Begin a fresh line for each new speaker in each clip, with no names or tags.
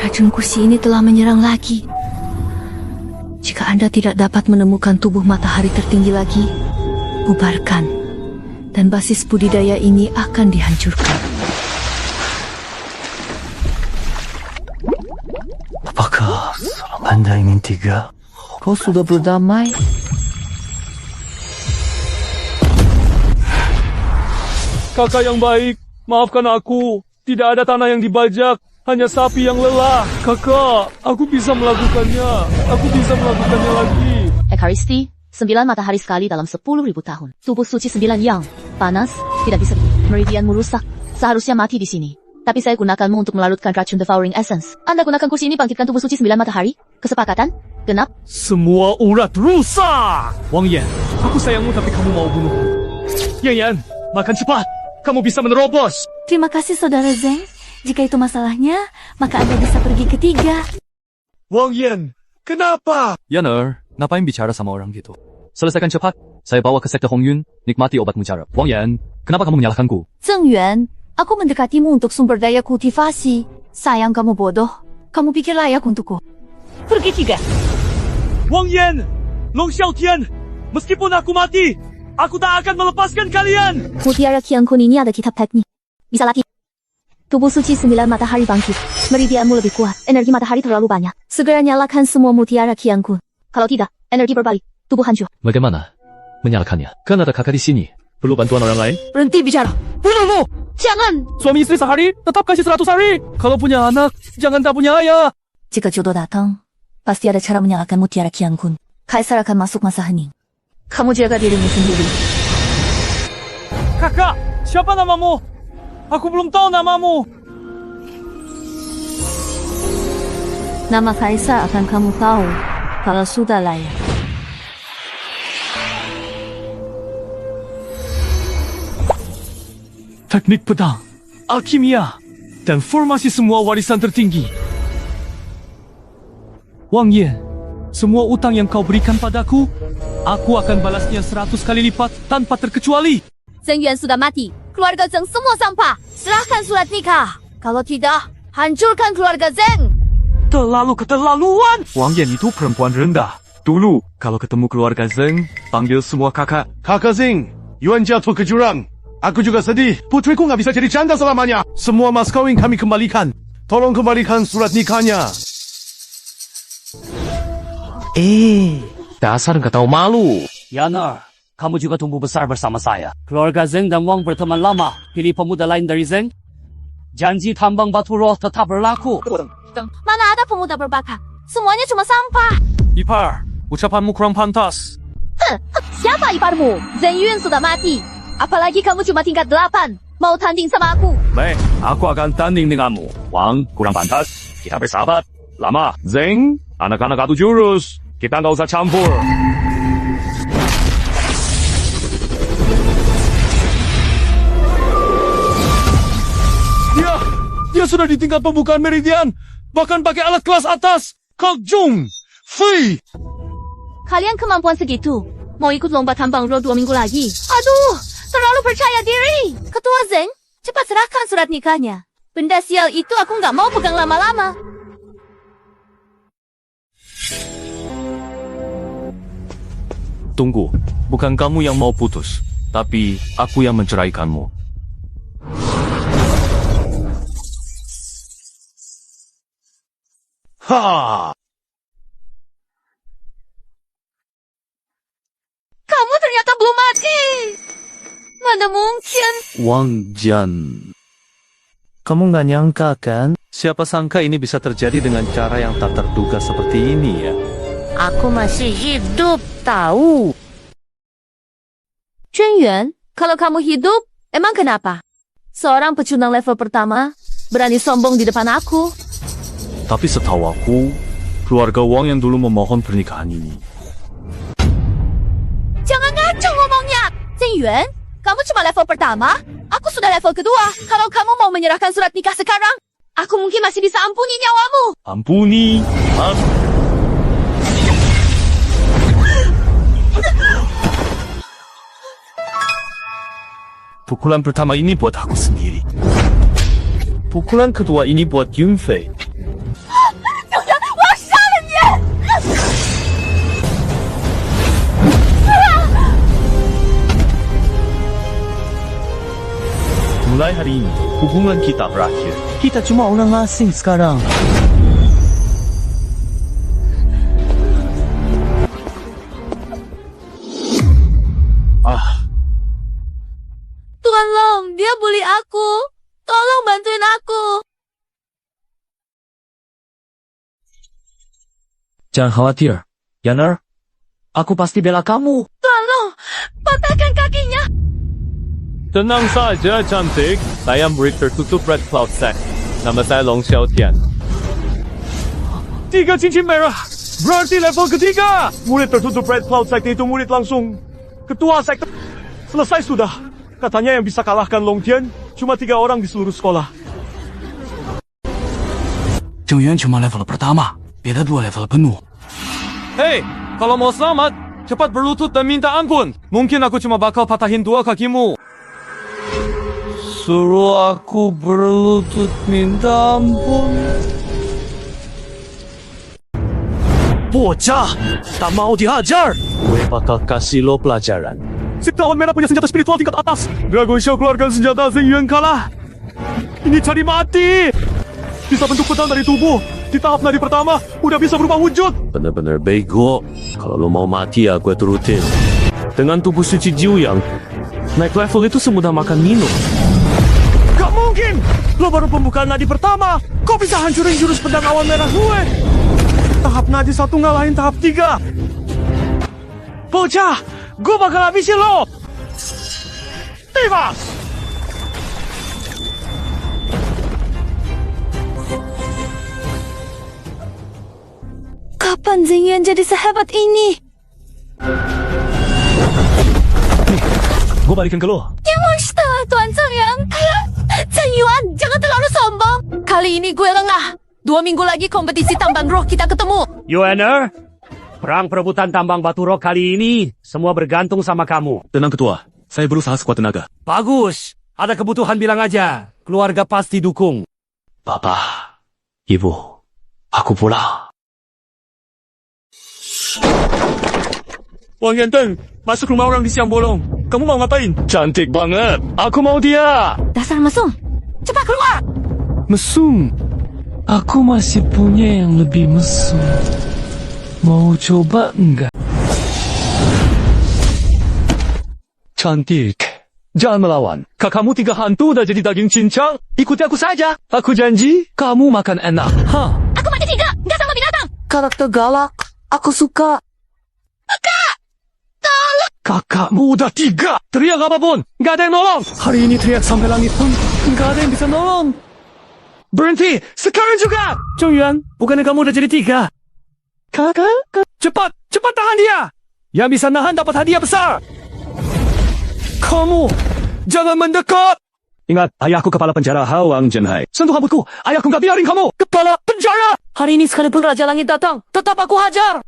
Racun kursi ini telah menyerang lagi. Jika Anda tidak dapat menemukan tubuh matahari tertinggi lagi, bubarkan. Dan basis budidaya ini akan dihancurkan.
Apakah seorang Anda ingin tiga? Kau sudah berdamai?
Kakak yang baik, maafkan aku. Tidak ada tanah yang dibajak, hanya sapi yang lelah. Kakak, aku bisa melakukannya. Aku bisa melakukannya lagi.
Ekaristi, 9 matahari sekali dalam 10.000 tahun. Tubuh suci 9 yang panas, tidak bisa. Meridianmu rusak, seharusnya mati di sini. Tapi saya gunakanmu untuk melarutkan racun Devouring Essence. Anda gunakan kursi ini bangkitkan tubuh suci 9 matahari. Kesepakatan? Genap?
Semua urat rusak! Wang Yan, aku sayangmu tapi kamu mau bunuhku. Yan Yan, makan cepat. Kamu bisa menerobos.
Terima kasih Saudara Zeng. Jika itu masalahnya, maka Anda bisa pergi ketiga.
Wang Yan, kenapa?
Yaner, ngapain bicara sama orang gitu? Selesaikan cepat. Saya bawa ke sekte Hongyun, nikmati obat mujarab. Wang Yan, kenapa kamu menyalahkanku?
Zeng Yuan, aku mendekatimu untuk sumber daya kultivasi. Sayang kamu bodoh. Kamu pikir layak untukku. Pergi tiga.
Wang Yan, Long Xiaotian, meskipun aku mati, aku tak akan melepaskan kalian.
Mutiara Qiangkun ini ada kitab teknik. Bisa latih. Tubuh suci 9 matahari bangkit. Meridianmu lebih kuat. Energi matahari terlalu banyak. Segera nyalakan semua mutiara Qiangkun. Kalau tidak, energi berbalik. Tubuh hancur.
Bagaimana menyalakannya? Kan ada kakak di sini. Perlu bantuan orang lain?
Berhenti bicara.
Bunuhmu!
Jangan!
Suami istri sehari, tetap kasih 100 hari. Kalau punya anak, jangan tak punya ayah.
Jika jodoh datang, pasti ada cara menyalakan mutiara Qiangkun. Kaisar akan masuk masa hening. Kamu jaga dirimu sendiri.
Kakak, siapa namamu? Aku belum tahu namamu.
Nama Kaisar akan kamu tahu kalau sudah layak.
Teknik pedang, alkimia, dan formasi semua warisan tertinggi. Wang Yan, semua utang yang kau berikan padaku, aku akan balasnya 100 kali lipat tanpa terkecuali.
Zeng Yuan sudah mati. Keluarga Zeng semua sampah. Serahkan surat nikah. Kalau tidak, hancurkan keluarga Zeng.
Terlalu keterlaluan.
Wang Yan itu perempuan rendah. Dulu, kalau ketemu keluarga Zeng, panggil semua kakak.
Kakak Zeng, Yuan jatuh ke jurang. Aku juga sedih. Putriku nggak bisa jadi janda selamanya. Semua mas kawin kami kembalikan. Tolong kembalikan surat nikahnya.
Dasar nggak tahu malu.
Yaner, kamu juga tumbuh besar bersama saya. Keluarga Zeng dan Wang berteman lama. Pilih pemuda lain dari Zeng. Janji tambang batu roh tetap berlaku.
Mana ada pemuda berbakat? Semuanya cuma sampah.
Ipar, ucapanmu kurang pantas.
Siapa iparmu? Zeng Yuan sudah mati. Apalagi kamu cuma tingkat 8. Mau tanding sama aku?
Baik, aku akan tanding denganmu. Wang, kurang pantas. Kita bersahabat. Lama. Zeng, anak-anak adu jurus. Kita nggak usah campur.
Dia sudah di tingkat pembukaan meridian. Bahkan pakai alat kelas atas. Kok Jung, Fei.
Kalian kemampuan segitu? Mau ikut lomba tambang roh 2 minggu lagi? Aduh, terlalu percaya diri. Ketua Zeng, cepat serahkan surat nikahnya. Benda sial itu aku nggak mau pegang lama-lama.
Tunggu, bukan kamu yang mau putus, tapi aku yang menceraikanmu.
Ha!
Kamu ternyata belum mati. Mana mungkin?
Wang Jian.
Kamu nggak nyangka kan?
Siapa sangka ini bisa terjadi dengan cara yang tak terduga seperti ini ya?
Aku masih hidup, tahu.
Chen Yuan, kalau kamu hidup, emang kenapa? Seorang pecundang level pertama, berani sombong di depan aku.
Tapi setahu aku, keluarga Wang yang dulu memohon pernikahan ini.
Jangan ngaco ngomongnya. Chen Yuan, kamu cuma level pertama, aku sudah level kedua. Kalau kamu mau menyerahkan surat nikah sekarang, aku mungkin masih bisa ampuni nyawamu.
Ampuni?
Pukulan pertama ini buat aku sendiri. Pukulan kedua ini buat Yunfei.
Mulai hari ini, hubungan kita berakhir. Kita cuma orang asing sekarang.
Tuan Long, dia bully aku. Tolong bantuin aku.
Jangan khawatir, Yanar. Aku pasti bela kamu.
Tuan Long, patahkan kakinya.
Tenang saja, cantik. Saya murid tertutup Red Cloud Sect. Nama saya Long Xiaotian. 3 cincin merah. Berarti level ketiga. Murid tertutup Red Cloud Sect itu murid langsung ketua sekte. Selesai sudah. Katanya yang bisa kalahkan Long Tian cuma 3 orang di seluruh sekolah.
Zheng Yuan cuma level pertama, beda 2 level penuh.
Hei, kalau mau selamat, cepat berlutut dan minta ampun. Mungkin aku cuma bakal patahin 2 kakimu.
Suruh aku berlutut minta ampun. Bocah, tak mau dihajar. Gue bakal kasih lo pelajaran.
Si Tahun Merah punya senjata spiritual tingkat atas. Dragon Xiao keluarkan senjata Zheng Yuan kalah. Ini cari mati. Bisa bentuk pedang dari tubuh. Di tahap nadi pertama, udah bisa berubah wujud.
Bener-bener bego. Kalau lo mau mati ya gue turutin. Dengan tubuh suci Jiu Yang, naik level itu semudah makan minum.
Gak mungkin. Lo baru pembukaan nadi pertama. Kok bisa hancurin jurus pedang awan merah gue? Tahap nadi 1 ngalahin tahap 3. Bocah, gue bakal habisin lo. Tibas!
Kapan Zheng Yuan jadi sehebat ini?
Gue balikin ke lo.
Ya monster, Tuan Zheng Yuan. Zheng Yuan, jangan terlalu sombong. Kali ini gue lengah. 2 minggu lagi kompetisi tambang roh kita ketemu.
Yuaner, perang perebutan tambang batu roh kali ini semua bergantung sama kamu.
Tenang ketua, saya berusaha sekuat tenaga.
Bagus, ada kebutuhan bilang aja. Keluarga pasti dukung.
Papa, Ibu, aku pulang.
Wang Yanteng, masuk rumah orang di siang bolong. Kamu mau ngapain?
Cantik banget. Aku mau dia.
Dasar mesum. Cepat keluar.
Mesum. Aku masih punya yang lebih mesum. Mau coba enggak?
Cantik. Jangan melawan. Kakakmu 3 hantu udah jadi daging cincang. Ikuti aku saja. Aku janji, kamu makan enak. Hah?
Aku mati 3, nggak sama binatang.
Karakter galak. Aku suka.
Kakakmu udah 3. Teriak apapun. Nggak ada yang nolong. Hari ini teriak sampai langit pun. Nggak ada yang bisa nolong. Berhenti. Sekarang juga.
Zheng Yuan, bukannya kamu udah jadi 3?
Kakak.
Cepat tahan dia. Yang bisa nahan dapat hadiah besar.
Kamu. Jangan mendekat.
Ingat, ayahku kepala penjara Hawang Zhenhai.
Sentuh rambutku. Ayahku nggak biarin kamu. Kepala penjara.
Hari ini sekalipun Raja Langit datang, tetap aku hajar.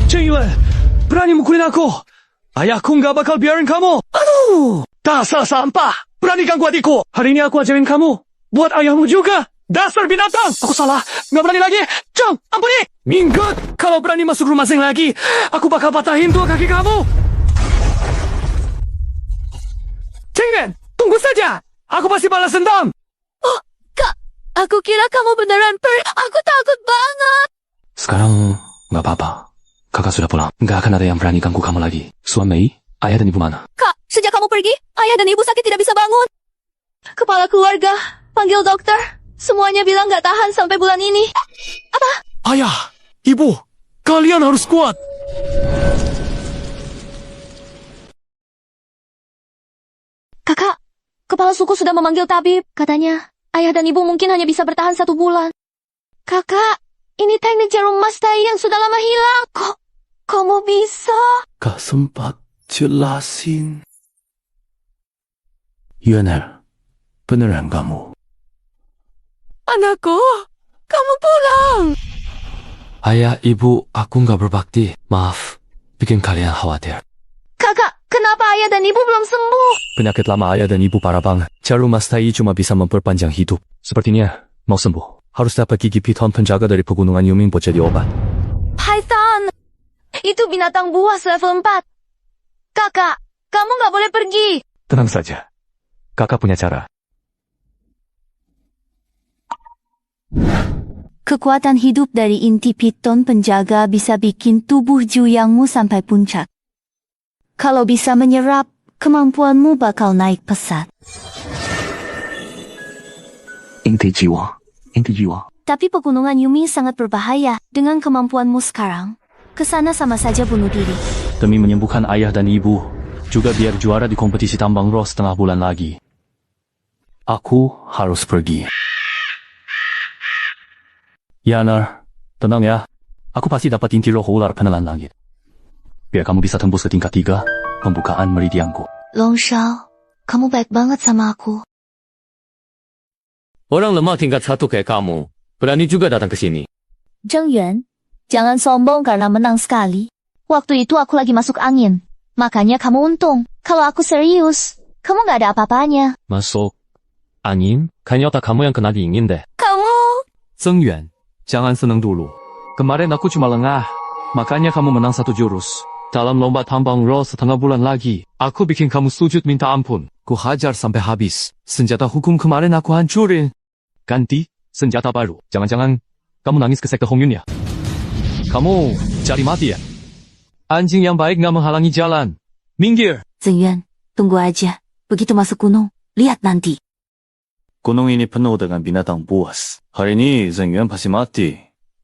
Zheng Yuan, berani mukulin aku. Ayahku nggak bakal biarin kamu. Aduh. Dasar sampah. Berani ganggu adikku. Hari ini aku ajarin kamu. Buat ayahmu juga. Dasar binatang. Aku salah. Nggak berani lagi. Zheng, ampuni. Minggat. Kalau berani masuk rumah Zheng lagi, aku bakal patahin 2 kaki kamu. Zheng Yuan, tunggu saja. Aku pasti balas dendam.
Oh, Kak. Aku kira kamu beneran Aku takut banget.
Sekarang nggak apa-apa. Kakak sudah pulang. Nggak akan ada yang berani ganggu kamu lagi. Suan Mei, ayah dan ibu mana?
Kak, sejak kamu pergi, ayah dan ibu sakit tidak bisa bangun. Kepala keluarga, panggil dokter. Semuanya bilang nggak tahan sampai bulan ini. Apa?
Ayah, ibu, kalian harus kuat.
Kakak, kepala suku sudah memanggil tabib. Katanya, ayah dan ibu mungkin hanya bisa bertahan 1 bulan.
Kakak, ini teknik jarum emas tai yang sudah lama hilang. Kok kamu bisa?
Gak sempat jelasin.
Yuaner, beneran kamu?
Anakku, kamu pulang.
Ayah, ibu, aku nggak berbakti. Maaf, bikin kalian khawatir.
Kakak, kenapa ayah dan ibu belum sembuh?
Penyakit lama ayah dan ibu parah banget. Jarum emas tai cuma bisa memperpanjang hidup. Sepertinya mau sembuh. Harus dapat gigi piton penjaga dari pegunungan Yuming buat jadi obat.
Python, itu binatang buas level 4. Kakak, kamu nggak boleh pergi.
Tenang saja. Kakak punya cara.
Kekuatan hidup dari inti piton penjaga bisa bikin tubuh Juyangmu sampai puncak. Kalau bisa menyerap, kemampuanmu bakal naik pesat.
Inti jiwa.
Tapi pegunungan Yumi sangat berbahaya. Dengan kemampuanmu sekarang, kesana sama saja bunuh diri.
Demi menyembuhkan ayah dan ibu, juga biar juara di kompetisi tambang roh setengah bulan lagi. Aku harus pergi. Yanar, tenang ya. Aku pasti dapat inti roh ular penelan langit. Biar kamu bisa tembus ke tingkat 3, pembukaan meridianku.
Long Shao, kamu baik banget sama aku.
Orang lemah tingkat 1 kayak kamu, berani juga datang ke sini.
Zheng Yuan, jangan sombong karena menang sekali. Waktu itu aku lagi masuk angin. Makanya kamu untung. Kalau aku serius, kamu gak ada apa-apanya.
Masuk angin? Kayaknya otak kamu yang kena dingin deh.
Kamu...
Zheng Yuan, jangan seneng dulu. Kemarin aku cuma lengah, makanya kamu menang 1 jurus. Dalam lomba tambang roh setengah bulan lagi, aku bikin kamu sujud minta ampun. Ku hajar sampai habis. Senjata hukum kemarin aku hancurin. Ganti senjata baru. Jangan-jangan kamu nangis ke sekte Hongyun ya? Kamu cari mati ya? Anjing yang baik gak menghalangi jalan. Minggir!
Zheng Yuan, tunggu aja. Begitu masuk gunung, lihat nanti.
Gunung ini penuh dengan binatang buas. Hari ini Zheng Yuan pasti mati.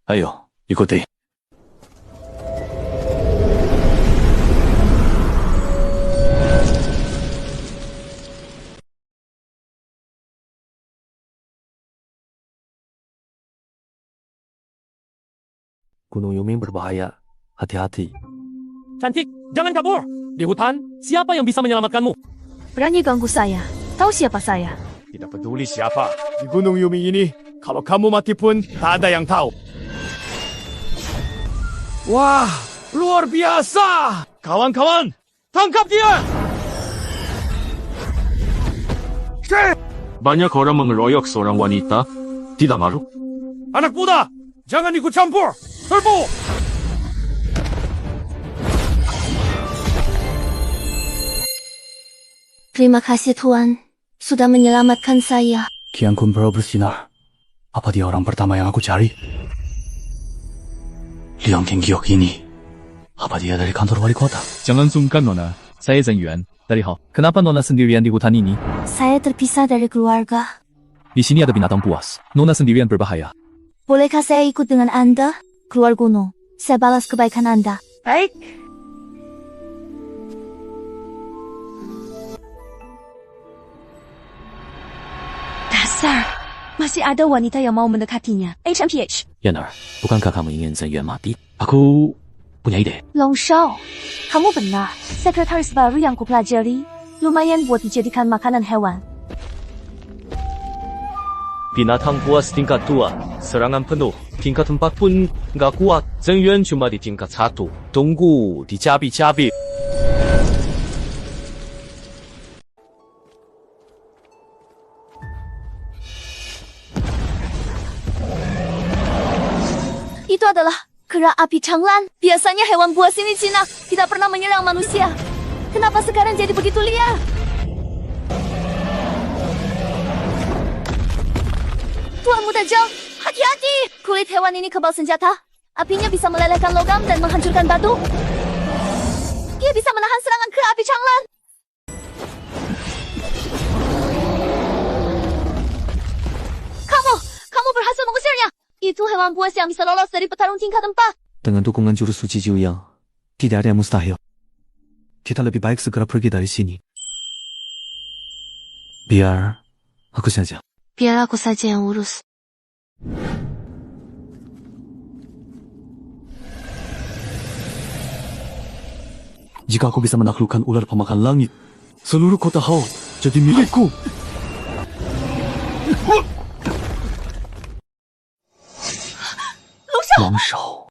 Ayo, ikuti.
Gunung Yuming berbahaya. Hati-hati.
Cantik, jangan kabur. Di hutan, siapa yang bisa menyelamatkanmu?
Berani ganggu saya. Tahu siapa saya?
Tidak peduli siapa. Di Gunung Yumi ini, kalau kamu mati pun, tak ada yang tahu. Wah, luar biasa! Kawan-kawan, tangkap dia! Banyak orang mengeroyok seorang wanita. Tidak malu?
Anak muda, jangan ikut campur. Serbu!
Terima kasih Tuan, sudah menyelamatkan saya.
Kian Kun baru bersinar. Apa dia orang pertama yang aku cari? Liang Tinggiok ini. Apa dia dari kantor wali kota?
Jangan sungkan, Nona. Saya Zheng Yuan. Dari Hao.
Kenapa Nona sendirian di hutan ini?
Saya terpisah dari keluarga.
Di sini ada binatang buas. Nona sendirian berbahaya.
Bolehkah saya ikut dengan Anda? Keluar gunung. Saya balas kebaikan Anda. Baik.
Dasar, masih ada wanita yang mau mendekatinya. HMPH.
Yanar, bukankah kamu ingin Zheng Yuan mati? Aku punya ide.
Long Shao, kamu benar. Sekretaris baru yang kupelajari, lumayan buat dijadikan makanan hewan.
Binatang buas tingkat 2, serangan penuh. Tingkat 4 pun nggak kuat. Zheng Yuan cuma di tingkat 1. Tunggu, dicabi-cabi.
Itu adalah kera api Changlan. Biasanya hewan buas ini jinak, tidak pernah menyerang manusia. Kenapa sekarang jadi begitu liar? Tuan Muda Zheng, hati-hati! Kulit hewan ini kebal senjata. Apinya bisa melelehkan logam dan menghancurkan batu. Dia bisa menahan serangan kera api Changlan. Kamu berhasil mengusirnya. Itu hewan buas yang bisa lolos dari petarung tingkat 4.
Dengan dukungan jurus suci Jiuyang, tidak ada yang mustahil. Kita lebih baik segera pergi dari sini. Biar aku saja.
Biar aku saja yang urus.
Jika aku bisa menaklukkan ular pemakan langit, seluruh kota Hao jadi milikku. Long Shao.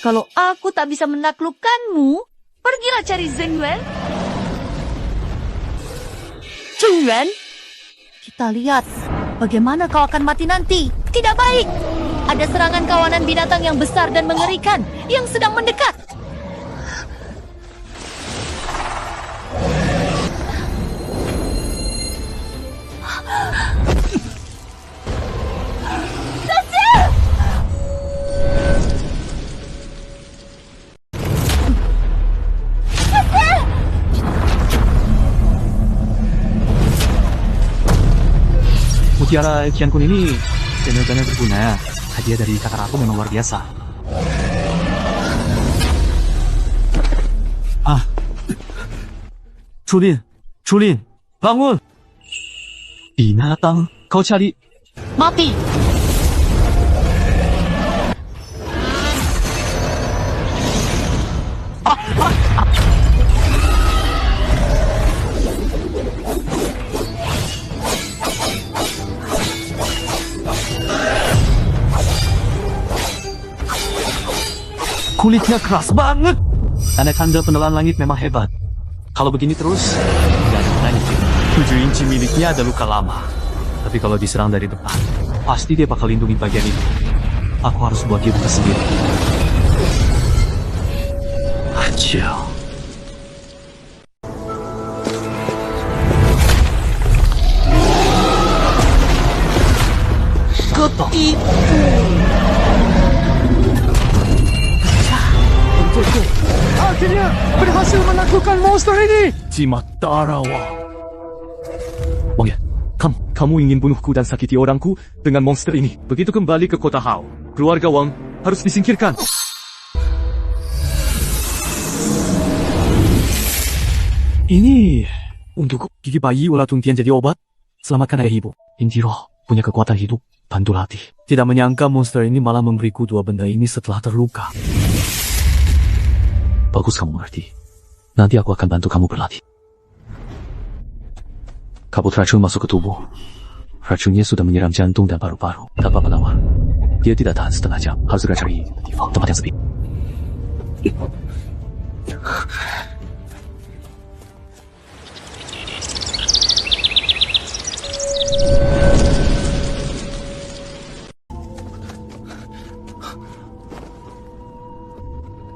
Kalau aku tak bisa menaklukkanmu, pergilah cari Zheng Yuan.
Zhongyuan, kita lihat bagaimana kau akan mati nanti. Tidak baik. Ada serangan kawanan binatang yang besar dan mengerikan yang sedang mendekat.
Mutiara Qiankun ini benar-benar berguna. Hadiah dari kakak aku memang luar biasa. Chulin, bangun! Binatang, kau cari.
Mati.
Kulitnya keras banget. Tanda-tanda penelan langit memang hebat. Kalau begini terus, tidak ada gunanya. 7 inci miliknya ada luka lama. Tapi kalau diserang dari depan, pasti dia bakal lindungi bagian itu. Aku harus buat dia buka sendiri. Acil. Ketok.
Akhirnya berhasil menaklukkan monster ini.
Jimat darah Wang.
Wang Yan, kamu ingin bunuhku dan sakiti orangku dengan monster ini. Begitu kembali ke kota Hao, keluarga Wang harus disingkirkan. Ini untuk gigi bayi ular Tungtian jadi obat. Selamatkan ayah ibu. Inti roh punya kekuatan hidup, bantu latih. Tidak menyangka monster ini malah memberiku 2 benda ini setelah terluka. Bagus kamu mengerti. Nanti aku akan bantu kamu berlatih. Kabut racun masuk ke tubuh. Racunnya sudah menyerang jantung dan paru-paru. Tanpa penawar, dia tidak tahan setengah jam. Harus segera cari tempat yang sepi.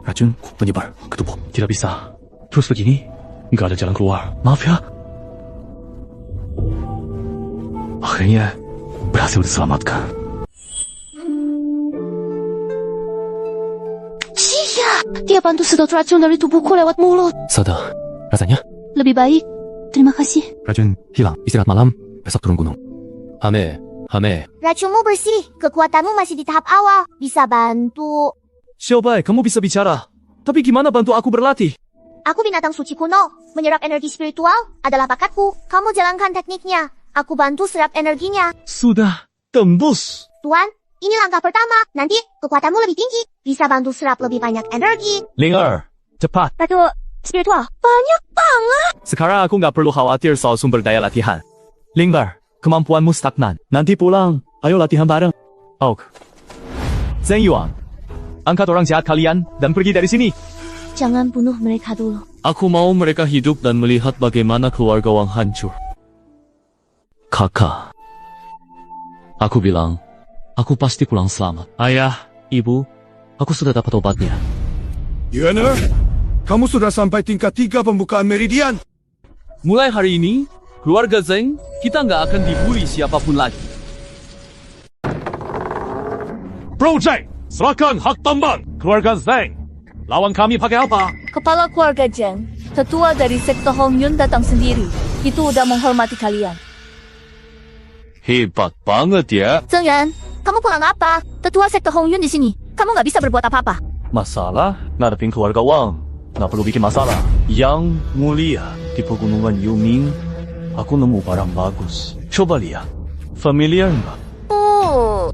Racun menyebar ke tubuh. Tidak bisa. Terus begini, nggak ada jalan keluar. Maaf ya. Akhirnya berhasil diselamatkan.
Cia, dia bantu sedot racun dari tubuhku lewat mulut.
Sadar, rasanya?
Lebih baik. Terima kasih.
Racun hilang. Istirahat malam, besok turun gunung. Hame.
Racunmu bersih. Kekuatanmu masih di tahap awal. Bisa bantu.
Xiaobai, kamu bisa bicara. Tapi gimana bantu aku berlatih?
Aku binatang suci kuno. Menyerap energi spiritual adalah bakatku. Kamu jalankan tekniknya. Aku bantu serap energinya.
Sudah tembus.
Tuan, ini langkah pertama. Nanti kekuatanmu lebih tinggi. Bisa bantu serap lebih banyak energi.
Lingar, cepat.
Ratu spiritual, banyak banget.
Sekarang aku nggak perlu khawatir soal sumber daya latihan. Lingbar, kemampuanmu stagnan. Nanti pulang, ayo latihan bareng. Oak. Zheng Yuan, angkat orang jahat kalian dan pergi dari sini.
Jangan bunuh mereka dulu.
Aku mau mereka hidup dan melihat bagaimana keluarga Wang hancur. Kakak, aku bilang, aku pasti pulang selamat. Ayah, ibu, aku sudah dapat obatnya.
Yuaner, kamu sudah sampai tingkat 3 pembukaan meridian.
Mulai hari ini, keluarga Zheng, kita nggak akan dibully siapapun lagi.
Bro Zheng, serahkan hak tambang. Keluarga Zheng, lawan kami pakai apa?
Kepala keluarga Zheng, tetua dari sekte Hongyun datang sendiri. Itu udah menghormati kalian.
Hebat banget ya.
Zheng Yuan, kamu pulang apa? Tetua sekte Hongyun di sini. Kamu nggak bisa berbuat apa-apa.
Masalah? Ngadepin keluarga Wang. Nggak perlu bikin masalah. Yang mulia di pegunungan Yuming, aku nemu barang bagus. Coba lihat. Familiar nggak?
Oh,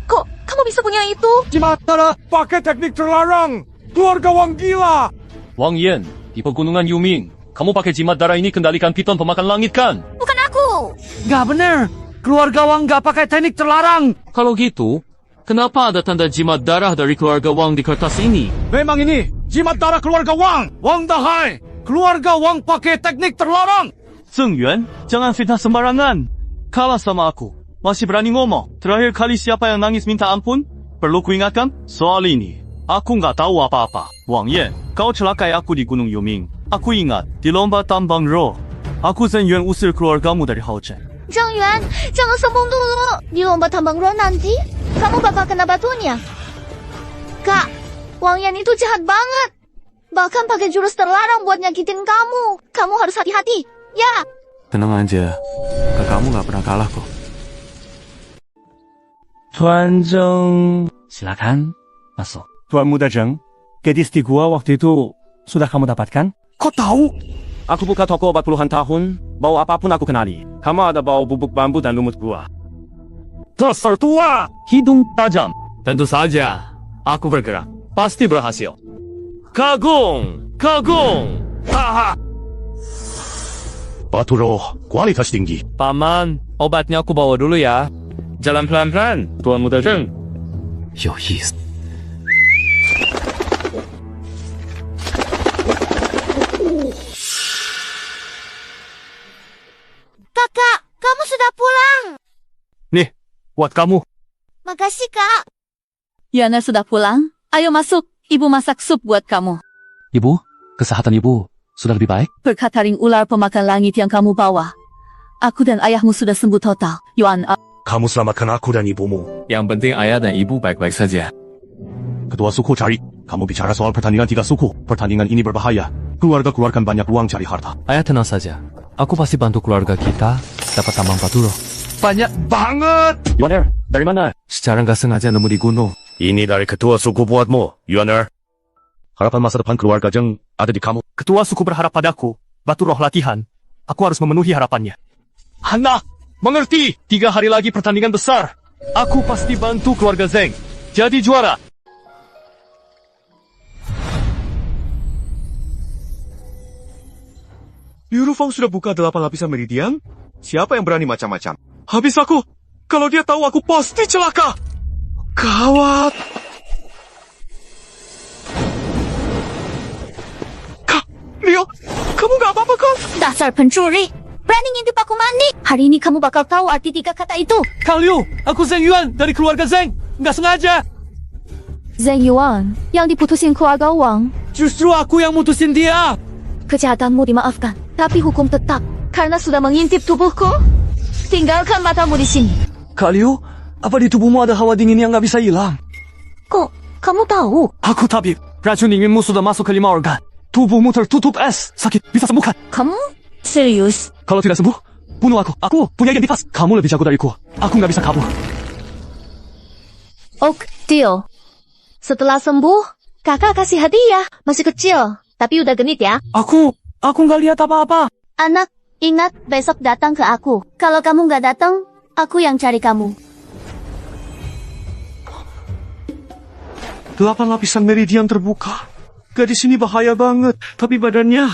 kok kamu bisa punya itu?
Jimat darah pakai teknik terlarang. Keluarga Wang gila.
Wang Yan, di pegunungan Yuming, kamu pakai jimat darah ini kendalikan piton pemakan langit kan?
Bukan aku.
Gak bener. Keluarga Wang gak pakai teknik terlarang.
Kalau gitu, kenapa ada tanda jimat darah dari keluarga Wang di kertas ini?
Memang ini jimat darah keluarga Wang. Wang Dahai. Keluarga Wang pakai teknik terlarang.
Zeng Yuan, jangan fitnah sembarangan. Kalah sama aku. Masih berani ngomong. Terakhir kali siapa yang nangis minta ampun? Perlu kuingatkan? Soal ini, aku nggak tahu apa-apa. Wang Yan, kau celakai aku di Gunung Yuming. Aku ingat, di lomba tambang roh. Aku Zeng Yuan usir keluargamu dari Hao Zhen.
Zhang Yuan, jangan sombong dulu. Di lomba tambang roh nanti, kamu bakal kena batunya. Kak, Wang Yan itu jahat banget. Bahkan pakai jurus terlarang buat nyakitin kamu. Kamu harus hati-hati, ya.
Tenang aja, kakakmu nggak pernah kalah kok.
Tuan Zheng, silakan masuk.
Tuan Muda Zheng, gadis di gua waktu itu sudah kamu dapatkan? Kok tahu? Aku buka toko obat puluhan tahun, bau apapun aku kenali. Kamu ada bau bubuk bambu dan lumut gua.
Dasar tua, hidung tajam. Tentu saja, aku bergerak. Pasti berhasil. Kagum, kagum. Haha.
Batu roh, kualitas tinggi.
Paman, obatnya aku bawa dulu ya.
Jalan pelan-pelan, Tuan Muda Zheng.
有意思。
Kakak, kamu sudah pulang.
Nih, buat kamu.
Makasih, Kak.
Yuan sudah pulang? Ayo masuk, ibu masak sup buat kamu.
Ibu, kesehatan ibu sudah lebih baik?
Berkat taring ular pemakan langit yang kamu bawa, aku dan ayahmu sudah sembuh total. Yuan,
Kamu selamatkan aku dan ibumu.
Yang penting ayah dan ibu baik-baik saja.
Ketua suku cari. Kamu bicara soal pertandingan 3 suku. Pertandingan ini berbahaya. Keluarga keluarkan banyak uang cari harta.
Ayah tenang saja. Aku pasti bantu keluarga kita dapat tambang batu roh.
Banyak banget.
Yuaner, dari mana?
Secara nggak sengaja nemu di gunung.
Ini dari ketua suku buatmu, Yuaner. Harapan masa depan keluarga Zheng ada di kamu.
Ketua suku berharap padaku, batu roh latihan. Aku harus memenuhi harapannya. Anak, mengerti? 3 hari lagi pertandingan besar. Aku pasti bantu keluarga Zheng jadi juara.
Liu Rufang sudah buka 8 lapisan meridian? Siapa yang berani macam-macam? Habis aku! Kalau dia tahu aku pasti celaka! Gawat! Kak, Liu, kamu gak apa-apa kan?
Dasar pencuri. Berani ngintip aku mandi. Hari ini kamu bakal tahu arti 3 kata itu.
Kang Liu, aku Zeng Yuan dari keluarga Zeng. Nggak sengaja.
Zeng Yuan yang diputusin keluarga Wang.
Justru aku yang mutusin dia.
Kejahatanmu dimaafkan, tapi hukum tetap. Karena sudah mengintip tubuhku, tinggalkan matamu di sini.
Kak Liu, apa di tubuhmu ada hawa dingin yang nggak bisa hilang?
Kok kamu tahu?
Aku tabib. Racun dinginmu sudah masuk ke 5 organ. Tubuhmu tertutup es. Sakit, bisa sembuhkan.
Kamu serius?
Kalau tidak sembuh, bunuh aku. Aku punya identitas. Kamu lebih jago dariku. Aku nggak bisa kabur.
Oke, deal. Setelah sembuh, kakak kasih hadiah. Masih kecil, tapi udah genit ya.
Aku nggak lihat apa-apa.
Anak, ingat besok datang ke aku. Kalau kamu nggak datang, aku yang cari kamu.
8 lapisan meridian terbuka. Gadis ini bahaya banget. Tapi badannya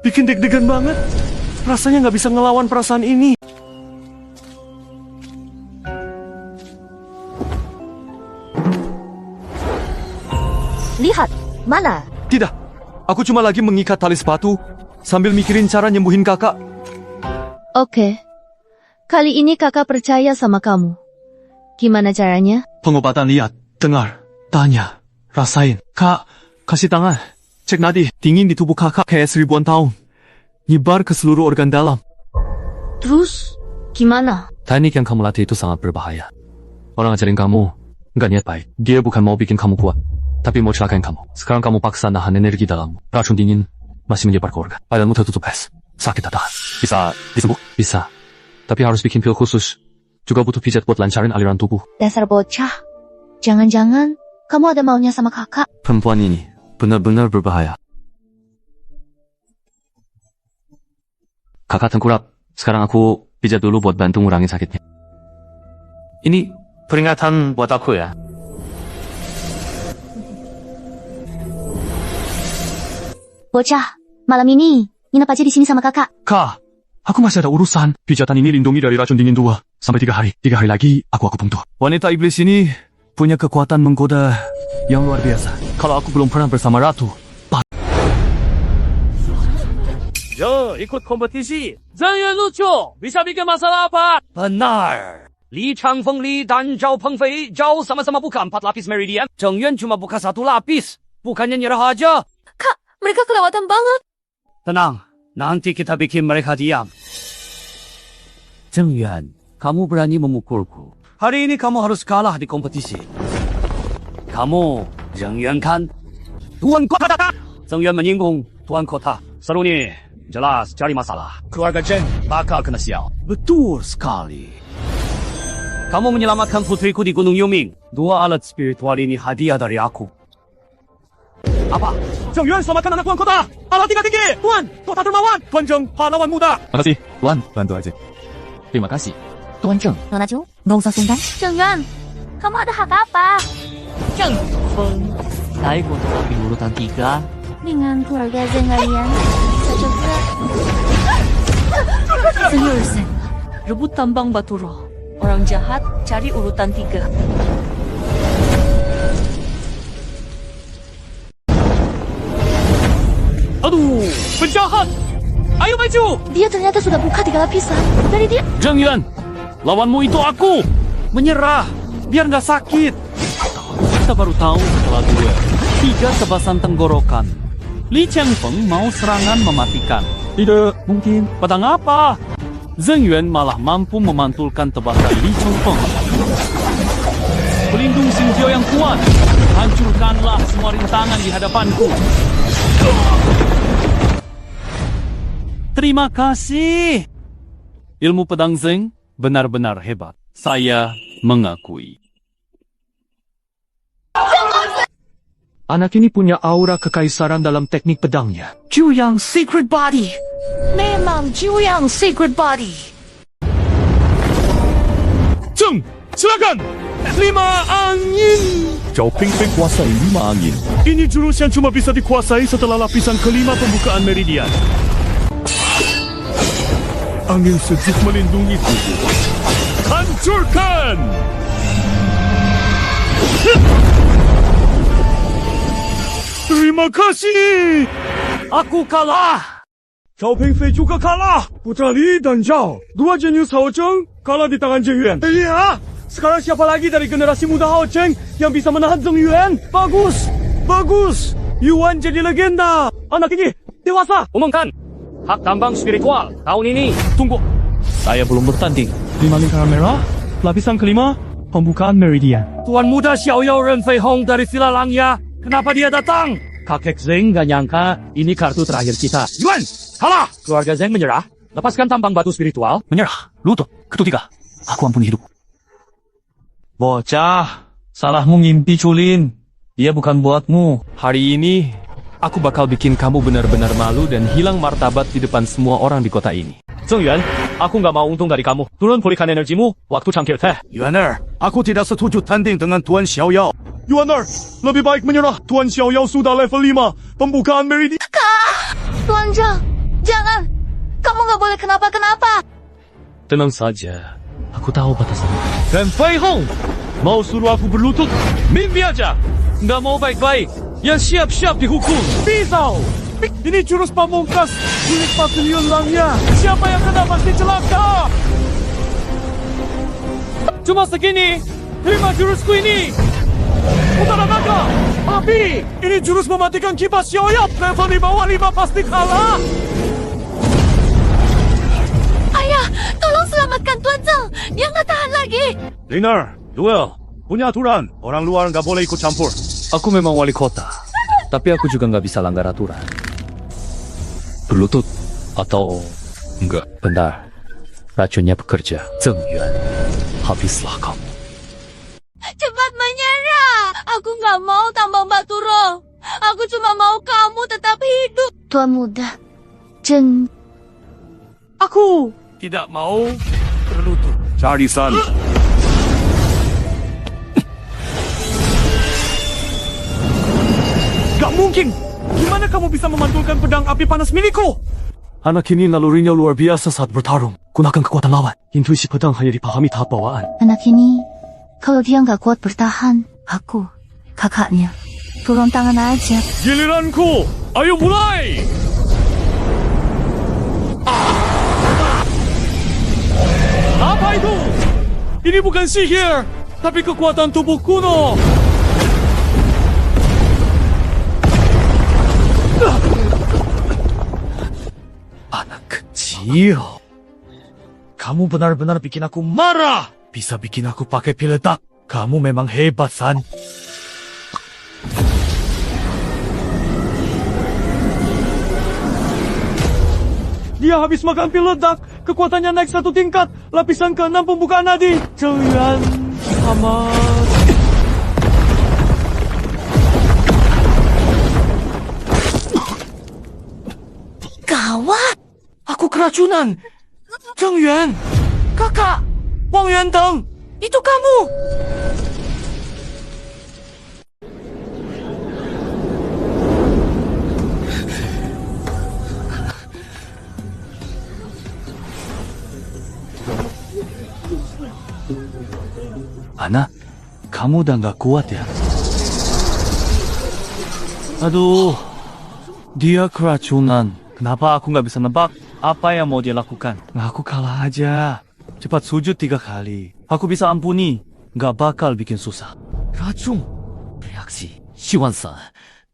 bikin deg-degan banget. Rasanya nggak bisa ngelawan perasaan ini.
Lihat, mana?
Tidak, aku cuma lagi mengikat tali sepatu sambil mikirin cara nyembuhin kakak.
Oke, kali ini kakak percaya sama kamu. Gimana caranya?
Pengobatan lihat, dengar, tanya, rasain. Kak, kasih tangan. Cek nadi, dingin di tubuh kakak kayak 1000-an tahun. Nyebar ke seluruh organ dalam.
Terus, gimana?
Teknik yang kamu latih itu sangat berbahaya. Orang ajarin kamu, nggak niat baik. Dia bukan mau bikin kamu kuat, tapi mau celakain kamu. Sekarang kamu paksa nahan energi dalammu. Racun dingin masih menyebar ke organ. Badanmu tertutup es. Sakit tak tahan.
Bisa disembuh?
Bisa. Tapi harus bikin pil khusus. Juga butuh pijat buat lancarin aliran tubuh.
Dasar bocah. Jangan-jangan kamu ada maunya sama kakak.
Perempuan ini benar-benar berbahaya. Kakak tengkurap. Sekarang aku pijat dulu buat bantu ngurangin sakitnya.
Ini peringatan buat aku ya.
Bocah, malam ini nginep aja di sini sama kakak.
Kak, aku masih ada urusan. Pijatan ini lindungi dari racun dingin 2 sampai 3 hari. 3 hari lagi aku buntu. Wanita iblis ini punya kekuatan menggoda yang luar biasa. Kalau aku belum pernah bersama ratu,
Jom ikut kompetisi. Zheng Yuan lucu. Bisa bikin masalah apa? Benar. Li Changfeng Li dan Zhao Pengfei Zhao sama-sama buka 4 lapis meridian. Zheng Yuan cuma buka 1 lapis. Bukannya nyerah aja.
Kak, mereka kelewatan banget.
Tenang. Nanti kita bikin mereka diam. Zheng Yuan, kamu berani memukulku. Hari ini kamu harus kalah di kompetisi. Kamu, Zheng Yuan kan? Tuan kota. Zheng Yuan menyinggung Tuan kota. Seru nih. Jelas cari masalah. Keluarga Zheng bakal kena sial. Betul sekali. Kamu menyelamatkan putriku di Gunung Yuming. 2 alat spiritual ini hadiah dari aku. Apa? Zheng Yuan selamatkan anak Tuan kota. Alat tingkat tinggi. Tuan, kota dermawan. Tuan Zheng, pahlawan muda.
Makasih, Tuan. Bantu aja. Terima kasih.
Tuan Zheng, Nona Zhou, nggak usah sungkan.
Zheng Yuan, kamu ada hak apa?
Zheng Feng, naik untuk ambil urutan 3.
Dengan keluarga Zheng kalian, bisa juga.
Zheng, rebut tambang batu roh. Orang jahat cari urutan 3.
Aduh, penjahat! Ayo maju!
Dia ternyata sudah buka 3 lapisan. Dari dia.
Zheng Yuan, lawanmu itu aku. Menyerah, biar nggak sakit. Kita baru tahu setelah duel. 3 tebasan tenggorokan. Li Changfeng mau serangan mematikan. Tidak mungkin. Pedang apa? Zheng Yuan malah mampu memantulkan tebasan Li Changfeng. Pelindung Xingjiao yang kuat. Hancurkanlah semua rintangan di hadapanku. Terima kasih. Ilmu pedang Zheng benar-benar hebat. Saya mengakui.
Anak ini punya aura kekaisaran dalam teknik pedangnya.
Juyang Secret Body. Memang Juyang Secret Body.
Zheng, silakan. 5 angin.
Zhao Pengfei kuasai 5 angin.
Ini jurus yang cuma bisa dikuasai setelah lapisan kelima pembukaan meridian. Angin sejuk melindungi tubuh. Hancurkan! Terima kasih!
Aku kalah!
Zhao Pengfei juga kalah! Putra Li dan Zhao, 2 jenius Hao Zheng, kalah di tangan Zheng Yuan. Iya! Sekarang siapa lagi dari generasi muda Hao Zheng yang bisa menahan Zheng Yuan? Bagus! Bagus! Yuan jadi legenda! Anak ini dewasa!
Umumkan! Hak tambang spiritual tahun ini.
Tunggu!
Saya belum bertanding. 5 lingkaran merah, lapisan kelima, pembukaan meridian.
Tuan muda Xiao Yao Ren Fei Hong dari Villa Langya. Kenapa dia datang? Kakek Zheng gak nyangka ini kartu terakhir kita. Yuan, kalah! Keluarga Zheng menyerah. Lepaskan tambang batu spiritual.
Menyerah, lutut, ketiga. Aku ampuni hidupku.
Bocah, salahmu ngimpi culin. Dia bukan buatmu.
Hari ini, aku bakal bikin kamu benar-benar malu dan hilang martabat di depan semua orang di kota ini.
Zheng Yuan, aku nggak mau untung dari kamu. Turun pulihkan energimu waktu cangkir teh.
Yuaner, aku tidak setuju tanding dengan Tuan Xiao Yao.
Yuaner, lebih baik menyerah. Tuan Xiao Yao sudah level 5. Pembukaan meridian.
Kak, Tuan Zheng, jangan. Kamu nggak boleh kenapa-kenapa.
Tenang saja, aku tahu batasanmu.
Dan Fei Hong, mau suruh aku berlutut? Mimpi aja. Nggak mau baik-baik. Ya siap-siap dihukum.
Pisau! Ini jurus pamungkas milik Pavilion Langya. Siapa yang kena pasti celaka.
Cuma segini. Terima jurusku ini.
Utara naga! Api! Ini jurus mematikan kipas Xiaoyap. Level di bawah 5 pasti kalah.
Ayah, tolong selamatkan Tuan Zheng. Dia nggak tahan lagi.
Liner, duel. Punya aturan. Orang luar nggak boleh ikut campur.
Aku memang wali kota, tapi aku juga nggak bisa langgar aturan. Berlutut atau enggak? Bentar, racunnya bekerja. Zheng Yuan, habislah kamu.
Cepat menyerah. Aku nggak mau tambang batu roh. Aku cuma mau kamu tetap hidup. Tuan muda, Zheng.
Aku tidak mau berlutut.
Cari San.
Gak mungkin! Gimana kamu bisa memantulkan pedang api panas milikku?
Anak ini nalurinya luar biasa saat bertarung. Gunakan kekuatan lawan. Intuisi pedang hanya dipahami tahap bawaan.
Anak ini, kalau dia nggak kuat bertahan, aku, kakaknya, turun tangan aja.
Giliranku! Ayo mulai! Ini bukan sihir, tapi kekuatan tubuh kuno.
Anak kecil. Kamu benar-benar bikin aku marah. Bisa bikin aku pakai peledak. Kamu memang hebat, San.
Dia habis makan pil ledak. Kekuatannya naik 1 tingkat. Lapisan ke-6 pembukaan nadi. Cerian sama...
Gawat!
Aku keracunan. Zheng Yuan. Kakak. Wang Yuanteng. Itu kamu. Ana, kamu udah gak kuat ya? Aduh, dia keracunan. Kenapa aku gak bisa nebak apa yang mau dia lakukan? Aku kalah aja. Cepat sujud 3 kali. Aku bisa ampuni. Gak bakal bikin susah. Racun. Reaksi. Xiwan-san.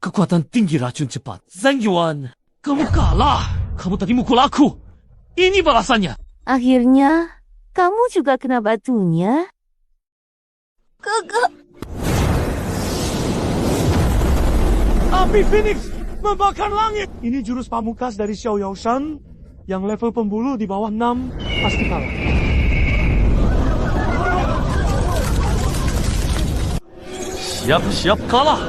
Kekuatan tinggi racun cepat. Zheng Yuan. Kamu kalah. Kamu tadi mukul aku. Ini balasannya.
Akhirnya, kamu juga kena batunya. Kakak.
Api Phoenix membakar langit. Ini jurus pamungkas dari Xiao Yaoshan. Yang level pembuluh di bawah 6 pasti kalah.
Siap-siap kalah.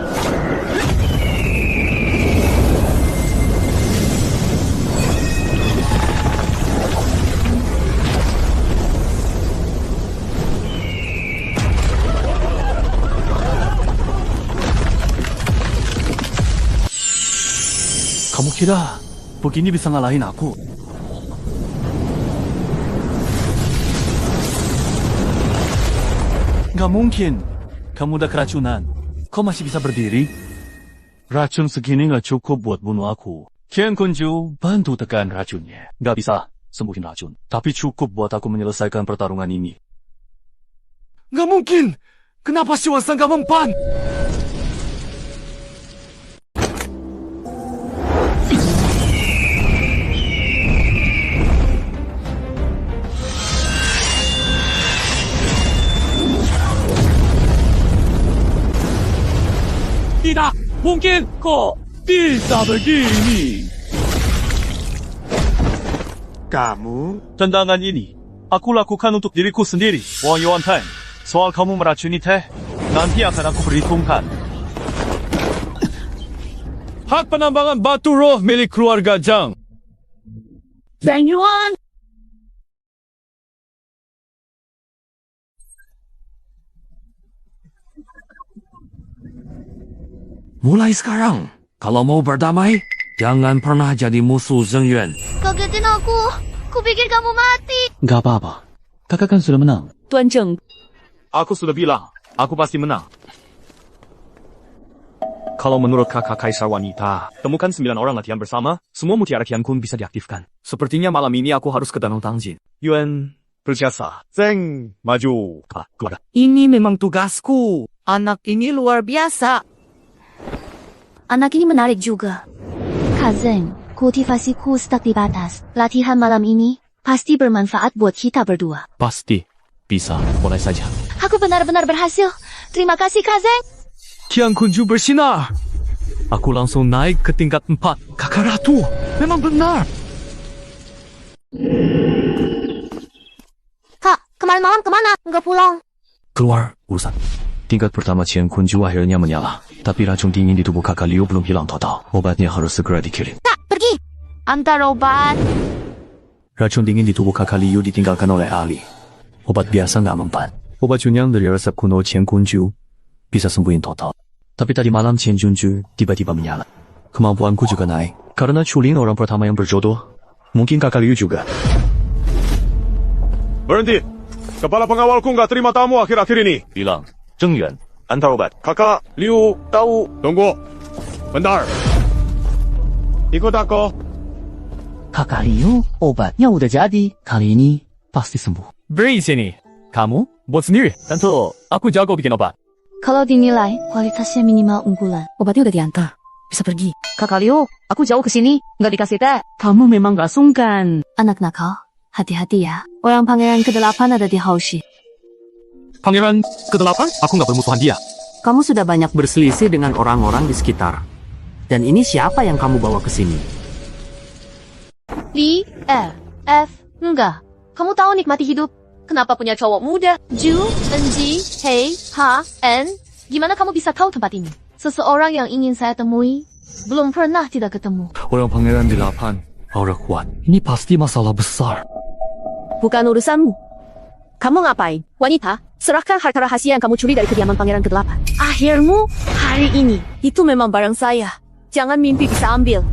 Kamu kira begini bisa ngalahin aku? Gak mungkin. Kamu udah keracunan. Kau masih bisa berdiri?
Racun segini gak cukup buat bunuh aku. Qian Kunju bantu tekan racunnya. Gak bisa sembuhin racun. Tapi cukup buat aku menyelesaikan pertarungan ini.
Gak mungkin. Kenapa Xiwan-san gak mempan?
Tidak mungkin kok bisa begini.
Kamu? Tendangan ini aku lakukan untuk diriku sendiri. Wang Yuanteng, soal kamu meracuni teh, nanti akan aku perhitungkan.
Hak penambangan batu roh milik keluarga Zhang.
Zheng Yuan.
Mulai sekarang, kalau mau berdamai, jangan pernah jadi musuh Zheng Yuan.
Kagetin aku. Kupikir kamu mati.
Gak apa-apa. Kakak kan sudah menang.
Tuan Zheng.
Aku sudah bilang, aku pasti menang. Kalau menurut kakak Kaisar Wanita, temukan 9 orang latihan bersama, semua mutiara Qian Kun bisa diaktifkan. Sepertinya malam ini aku harus ke Danau Tangjin. Yuan, berjasa. Zheng, maju. Keluar.
Ini memang tugasku. Anak ini luar biasa.
Anak ini menarik juga. Kak Zheng, kultivasiku stuck di batas. Latihan malam ini pasti bermanfaat buat kita berdua.
Pasti. Bisa. Mulai saja.
Aku benar-benar berhasil. Terima kasih, Kak Zheng.
Qian Kunju bersinar. Aku langsung naik ke tingkat 4. Kakak Ratu, memang benar.
Kak, kemarin malam kemana? Nggak pulang.
Keluar urusan. Tingkat pertama Qian Kunju akhirnya menyala. Tapi racun dingin di tubuh kakak Liu belum hilang total. Obatnya harus segera dikirim.
Kak, pergi. Antar obat.
Racun dingin di tubuh kakak Liu ditinggalkan oleh Ali. Obat biasa nggak mempan. Obat Junyang dari resep kuno Qian Kunju bisa sembuhin total. Tapi tadi malam Qian Kunju tiba-tiba menyala. Kemampuanku juga naik. Karena Chulin orang pertama yang berjodoh. Mungkin kakak Liu juga.
Berhenti. Kepala pengawalku nggak terima tamu akhir-akhir ini.
Bilang, Zheng Yuan, antar obat.
Kakak Liu tahu. Tunggu. Bentar. Ikut aku.
Kakak Liu, obatnya udah jadi. Kali ini pasti sembuh.
Beri sini. Kamu
buat sendiri. Tante, aku jago bikin obat.
Kalau dinilai kualitasnya minimal unggulan,
Obatnya udah diantar. Bisa pergi.
Kakak Liu, aku jauh ke sini, nggak dikasih teh.
Kamu memang gak sungkan.
Anak nakal, hati-hati ya. Orang pangeran ke-8 ada di Haoshi.
Pangeran ke-8? Aku nggak bermusuhan dia.
Kamu sudah banyak berselisih dengan orang-orang di sekitar. Dan ini siapa yang kamu bawa ke sini?
Li, F, enggak. Kamu tahu nikmati hidup. Kenapa punya cowok muda? Ju, Enji, Hei, Ha, En. Gimana kamu bisa tahu tempat ini? Seseorang yang ingin saya temui, belum pernah tidak ketemu.
Orang pangeran di-8, aura kuat. Ini pasti masalah besar.
Bukan urusanmu. Kamu ngapain? Wanita, serahkan harta rahasia yang kamu curi dari kediaman pangeran ke-8. Akhirmu, hari ini. Itu memang barang saya. Jangan mimpi bisa ambil.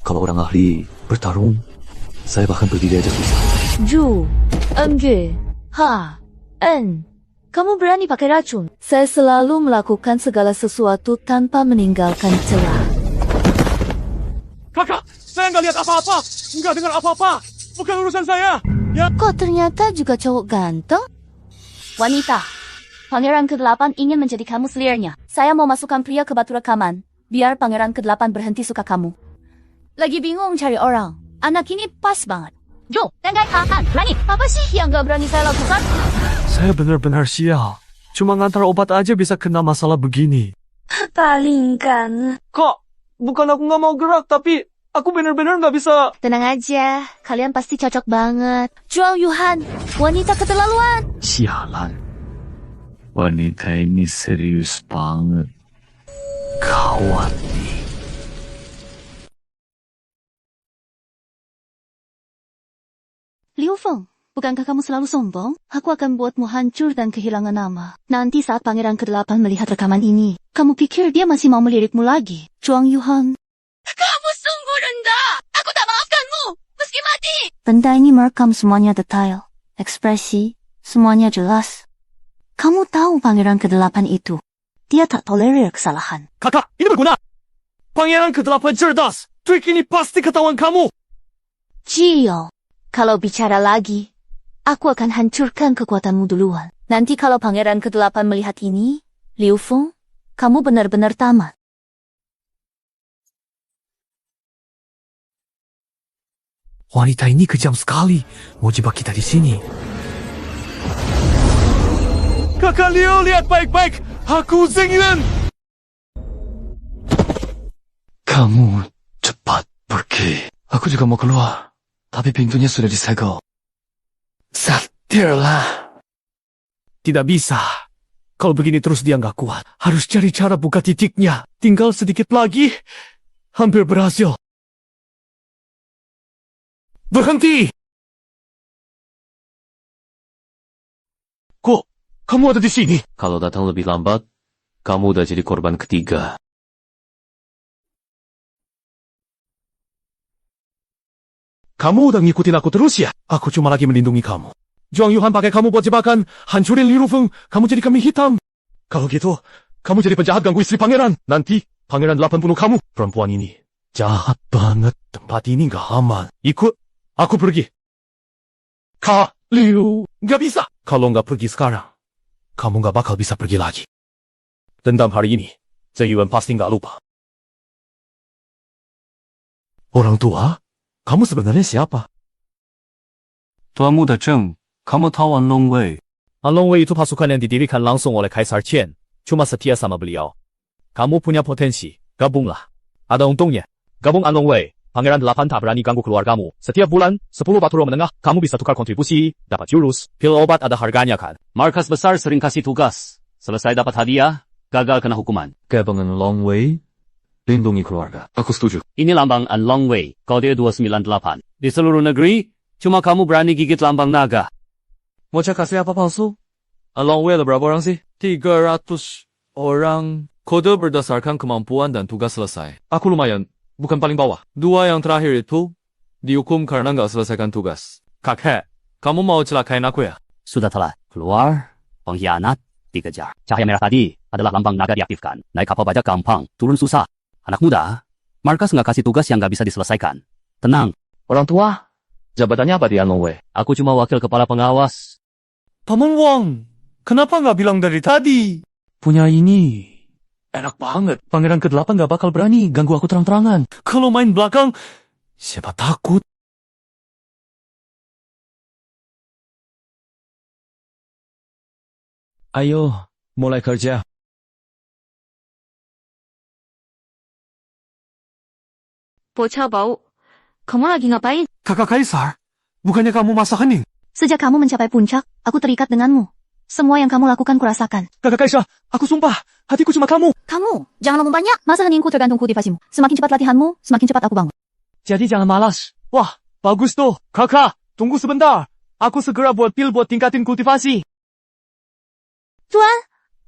Kalau orang ahli bertarung, saya bahkan berdiri aja susah.
Ju, Enji, Ha, En. Kamu berani pakai racun?
Saya selalu melakukan segala sesuatu tanpa meninggalkan celah.
Kakak, saya nggak lihat apa-apa. Nggak dengar apa-apa. Bukan urusan saya. Ya.
Kok ternyata juga cowok ganteng?
Wanita, pangeran ke-8 ingin menjadi kamu selirnya. Saya mau masukkan pria ke batu rekaman, biar pangeran ke-8 berhenti suka kamu. Lagi bingung cari orang. Anak ini pas banget. Jo, tenggai tahan, berani. Apa sih yang gak berani saya lakukan?
Saya benar-benar sial. Cuma ngantar obat aja bisa kena masalah begini.
Palingkan.
Kok? Bukan aku nggak mau gerak, tapi aku benar-benar nggak bisa.
Tenang aja, kalian pasti cocok banget. Zhuang Yuhan, wanita keterlaluan.
Sialan. Wanita ini serius banget. Kawan nih.
Liu Feng, bukankah kamu selalu sombong? Aku akan buatmu hancur dan kehilangan nama. Nanti saat pangeran ke-8 melihat rekaman ini, kamu pikir dia masih mau melirikmu lagi? Zhuang Yuhan. Kamu sungguh rendah. Aku tak maafkanmu, meski mati. Benda ini merekam semuanya detail. Ekspresi, semuanya jelas. Kamu tahu pangeran ke-8 itu. Dia tak tolerir kesalahan.
Kakak, ini berguna. Pangeran ke-8 cerdas. Trik ini pasti ketahuan kamu.
Gio, kalau bicara lagi, aku akan hancurkan kekuatanmu duluan. Nanti kalau pangeran ke-8 melihat ini, Liu Feng, kamu benar-benar tamat.
Wanita ini kejam sekali. Mau jebak kita di sini. Kakak Liu, lihat baik-baik. Aku Zeng Yuan.
Kamu cepat pergi. Aku juga mau keluar. Tapi pintunya sudah disegel. Satirlah.
Tidak bisa. Kalau begini terus dia nggak kuat. Harus cari cara buka titiknya. Tinggal sedikit lagi. Hampir berhasil. Berhenti!
Kok kamu ada di sini?
Kalau datang lebih lambat, kamu udah jadi korban ketiga.
Kamu udah ngikutin aku terus ya?
Aku cuma lagi melindungi kamu. Zhuang Yuhan pakai kamu buat jebakan. Hancurin Liu Feng. Kamu jadi kambing hitam.
Kalau gitu, kamu jadi penjahat ganggu istri pangeran. Nanti, pangeran 8 bunuh kamu. Perempuan ini jahat banget.
Tempat ini nggak aman. Ikut. Aku pergi.
Kak Liu.
Nggak bisa. Kalau nggak pergi sekarang, kamu nggak bakal bisa pergi lagi. Dendam hari ini, Zeng Yuan pasti nggak lupa. Orang tua? Kamu sebenarnya siapa?
Tuan Muda Zheng, kamu tahu An Long Wei?
An Long Wei itu pasukan yang didirikan langsung oleh Kaisar Qian. Cuma setia sama beliau. Kamu punya potensi, gabunglah. Ada untungnya. Gabung An Long Wei. Pangeran 8 tak berani ganggu keluargamu. Setiap bulan, 10 batu roh menengah, kamu bisa tukar kontribusi, dapat jurus. Pil obat ada harganya kan?
Markas besar sering kasih tugas. Selesai dapat hadiah, gagal kena hukuman.
Gabung An Long Wei, lindungi keluarga. Aku setuju.
Ini lambang An Long Wei, kode 298. Di seluruh negeri, cuma kamu berani gigit lambang naga.
Mau cek kasih apa palsu? An Long Wei ada berapa orang sih? 300 orang. Kode berdasarkan kemampuan dan tugas selesai. Aku lumayan. Bukan paling bawah. 2 yang terakhir itu dihukum karena nggak selesaikan tugas. Kakek, kamu mau celakain aku ya?
Sudah telat. Keluar, pengkhianat, dikejar. Cahaya merah tadi adalah lambang naga diaktifkan. Naik kapal bajak gampang, turun susah. Anak muda, markas nggak kasih tugas yang nggak bisa diselesaikan. Tenang.
Orang tua, jabatannya apa di Anlongwe?
Aku cuma wakil kepala pengawas.
Paman Wang, kenapa nggak bilang dari tadi?
Punya ini enak banget. Pangeran ke-8 gak bakal berani ganggu aku terang-terangan.
Kalau main belakang, siapa takut?
Ayo, mulai kerja.
Bocah bau, kamu lagi ngapain?
Kakak Kaisar, bukannya kamu masak hening?
Sejak kamu mencapai puncak, aku terikat denganmu. Semua yang kamu lakukan kurasakan.
Kakak Kaisar, aku sumpah, hatiku cuma kamu.
Kamu, jangan ngomong banyak. Masa heningku tergantung kultivasimu. Semakin cepat latihanmu, semakin cepat aku bangun.
Jadi jangan malas. Wah, bagus tuh. Kakak, tunggu sebentar. Aku segera buat pil buat tingkatin kultivasi.
Tuan,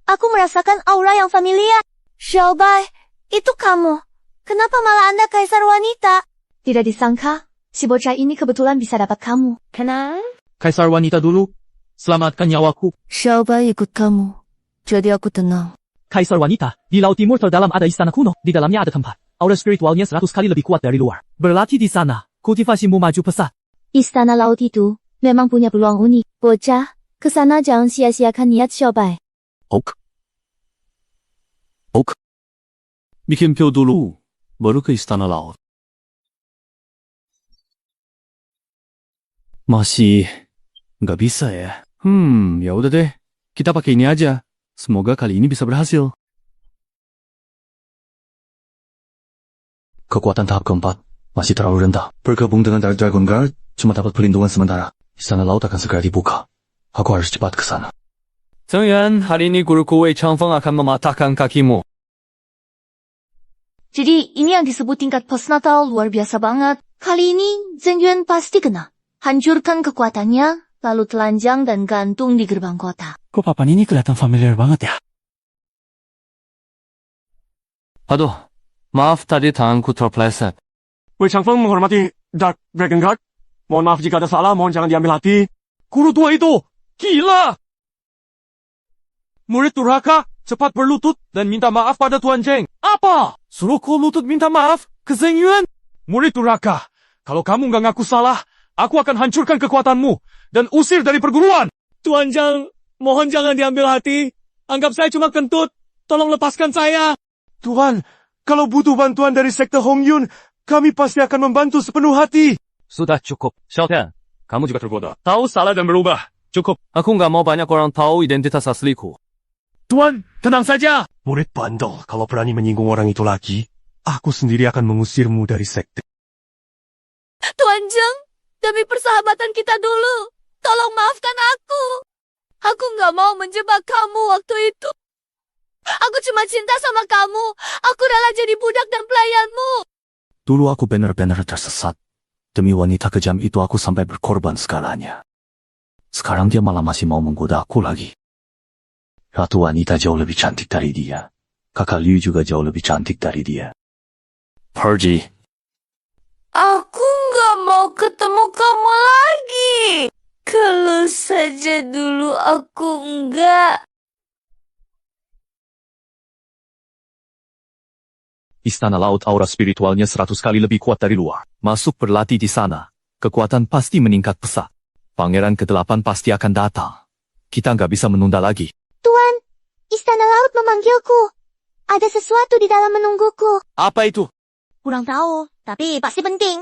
aku merasakan aura yang familiar. Xiaobai, itu kamu. Kenapa malah Anda kaisar wanita?
Tidak disangka, si bocah ini kebetulan bisa dapat kamu.
Kenal?
Kaisar wanita dulu, selamatkan nyawaku.
Xiaobai ikut kamu. Jadi aku tenang.
Kaisar wanita, di Laut Timur terdalam ada istana kuno. Di dalamnya ada tempat. Aura spiritualnya 100 kali lebih kuat dari luar. Berlatih di sana, kultivasimu maju pesat.
Istana laut itu memang punya peluang unik. Bocah, kesana jangan sia-siakan niat Xiaobai.
Ok. Bikin pil dulu, baru ke istana laut. Masih nggak bisa ya? Ya udah deh. Kita pakai ini aja. Semoga kali ini bisa berhasil.
Kekuatan tahap keempat masih terlalu rendah. Bergabung dengan Dragon Guard cuma dapat perlindungan sementara. Istana laut akan segera dibuka. Aku harus cepat ke sana.
Zheng Yuan, hari ini guruku Wei Changfeng akan mematahkan kakimu.
Jadi ini yang disebut tingkat postnatal luar biasa banget. Kali ini Zheng Yuan pasti kena. Hancurkan kekuatannya, lalu telanjang dan gantung di gerbang kota.
Kok papan ini kelihatan familiar banget ya?
Aduh, maaf tadi tanganku terpleset.
Wei Changfeng menghormati Dark Dragon Guard. Mohon maaf jika ada salah, mohon jangan diambil hati. Guru tua itu, gila! Murid durhaka, cepat berlutut dan minta maaf pada Tuan Zheng. Apa? Suruh kau lutut minta maaf ke Zheng Yuan? Murid durhaka, kalau kamu nggak ngaku salah, aku akan hancurkan kekuatanmu dan usir dari perguruan. Tuan Zheng, mohon jangan diambil hati. Anggap saya cuma kentut. Tolong lepaskan saya. Tuan, kalau butuh bantuan dari sekte Hong Yun, kami pasti akan membantu sepenuh hati.
Sudah cukup. Xiaotian, kamu juga tergoda. Tahu salah dan berubah. Cukup.
Aku nggak mau banyak orang tahu identitas asliku.
Tuan, tenang saja. Murid bandel, kalau berani menyinggung orang itu lagi, aku sendiri akan mengusirmu dari sekte.
Tuan Zheng, demi persahabatan kita dulu, tolong maafkan aku. Aku nggak mau menjebak kamu waktu itu. Aku cuma cinta sama kamu. Aku rela jadi budak dan pelayanmu.
Dulu aku benar-benar tersesat. Demi wanita kejam itu aku sampai berkorban segalanya. Sekarang dia malah masih mau menggoda aku lagi. Ratu wanita jauh lebih cantik dari dia. Kakak Liu juga jauh lebih cantik dari dia. Pergi.
Aku nggak mau ketemu kamu lagi. Kalau saja dulu aku enggak.
Istana laut aura spiritualnya 100 kali lebih kuat dari luar. Masuk berlatih di sana. Kekuatan pasti meningkat pesat. Pangeran ke-8 pasti akan datang. Kita nggak bisa menunda lagi.
Tuan, istana laut memanggilku. Ada sesuatu di dalam menungguku.
Apa itu?
Kurang tahu, tapi pasti penting.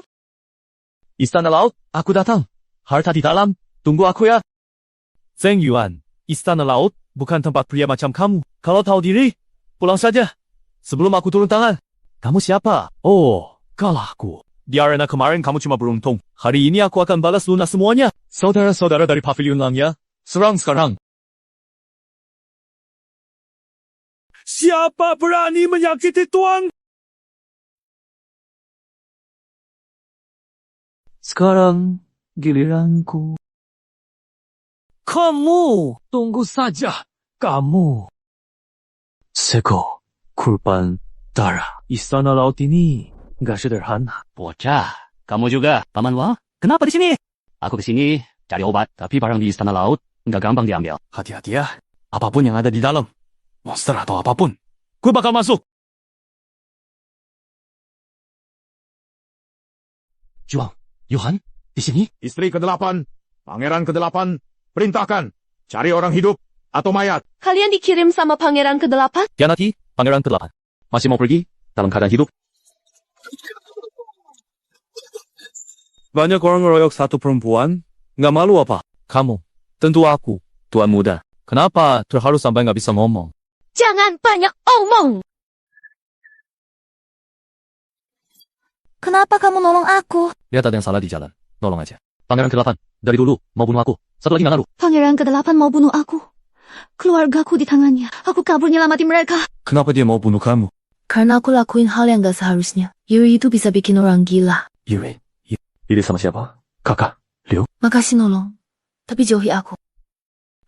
Istana laut, aku datang. Harta di dalam, tunggu aku ya.
Zheng Yuan, istana laut bukan tempat pria macam kamu. Kalau tahu diri, pulang saja. Sebelum aku turun tangan. Kamu siapa? Oh, kalahku. Di arena kemarin kamu cuma beruntung. Hari ini aku akan balas lunas semuanya.
Saudara-saudara dari Pavilion Langya, serang sekarang.
Siapa berani menyakiti Tuan?
Sekarang giliranku.
Kamu, tunggu saja. Kamu.
Seko, Kurban, Dara.
Istana laut ini nggak sederhana.
Bocah, kamu juga. Paman Wang, kenapa di sini? Aku ke sini cari obat, tapi barang di istana laut nggak gampang diambil.
Hati-hati ya, apapun yang ada di dalam. monster atau apapun. Gue bakal masuk.
Juang, Johan, di sini?
Istri ke-8, pangeran ke-8, perintahkan. Cari orang hidup atau mayat.
Kalian dikirim sama pangeran ke-8?
Kianati, pangeran ke-8. Masih mau pergi? Dalam keadaan hidup? Banyak orang ngeroyok satu perempuan. Nggak malu apa? Kamu. Tentu aku, tuan muda. Kenapa terharu sampai nggak bisa ngomong?
Jangan banyak omong!
Kenapa kamu nolong aku?
Lihat ada yang salah di jalan. Nolong aja. Pangeran ke-8, dari dulu mau bunuh aku. Satu lagi nggak ngaruh.
Pangeran ke-8 mau bunuh aku. Keluargaku di tangannya. Aku kabur nyelamatin mereka.
Kenapa dia mau bunuh kamu?
Karena aku lakuin hal yang gak seharusnya. Yuri itu bisa bikin orang gila.
Yuri? Yuri sama siapa? Kakak? Liu?
Makasih nolong. Tapi jauhi aku.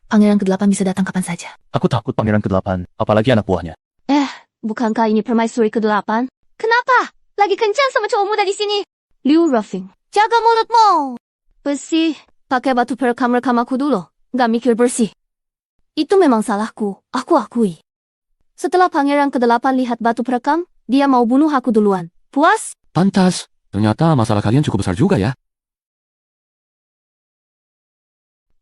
Pangeran ke-8 bisa datang kapan saja.
Aku takut pangeran ke-8, apalagi anak buahnya.
Bukankah ini permaisuri ke-8? Kenapa? Lagi kencan sama cowok muda di sini. Liu Ruffing, jaga mulutmu. Bersih, pakai batu perekam-rekam aku dulu. Gak mikir bersih. Itu memang salahku, aku akui. Setelah pangeran ke-8 lihat batu perekam, dia mau bunuh aku duluan. Puas?
Pantas. Ternyata masalah kalian cukup besar juga ya.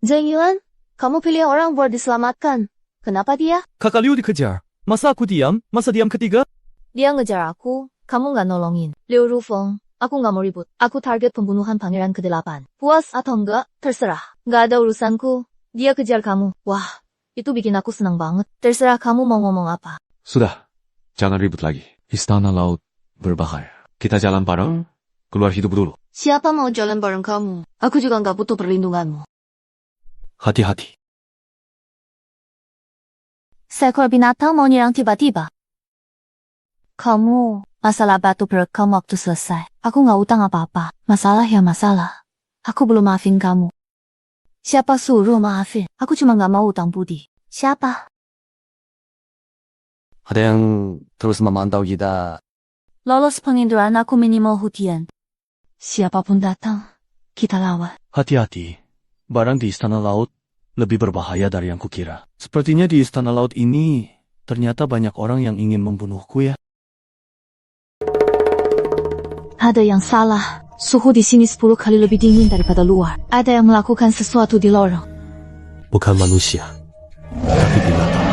Zheng Yuan, kamu pilih orang buat diselamatkan. Kenapa dia?
Kakak Liu dikejar. Masa aku diam? Masa diam ketiga?
Dia ngejar aku, kamu gak nolongin. Liu Rufeng, aku gak mau ribut. Aku target pembunuhan pangeran ke-8. Puas atau enggak, terserah. Gak ada urusanku. Dia kejar kamu. Wah, itu bikin aku senang banget. Terserah kamu mau ngomong apa.
Sudah, jangan ribut lagi. Istana laut berbahaya. Kita jalan bareng, keluar hidup dulu.
Siapa mau jalan bareng kamu? Aku juga gak butuh perlindunganmu.
Hati-hati.
Seekor binatang mau nyerang tiba-tiba. Kamu, masalah batu perekam waktu selesai. Aku gak utang apa-apa. Masalah ya masalah. Aku belum maafin kamu. Siapa suruh maafin? Aku cuma gak mau utang budi. Siapa?
Ada yang terus memantau kita.
Lolos penginderaan aku minimal hutian. Siapapun datang, kita lawan.
Hati-hati. Barang di istana laut lebih berbahaya dari yang kukira. Sepertinya di istana laut ini ternyata banyak orang yang ingin membunuhku ya.
Ada yang salah. Suhu di sini 10 kali lebih dingin daripada luar. Ada yang melakukan sesuatu di lorong.
Bukan manusia, tapi binatang.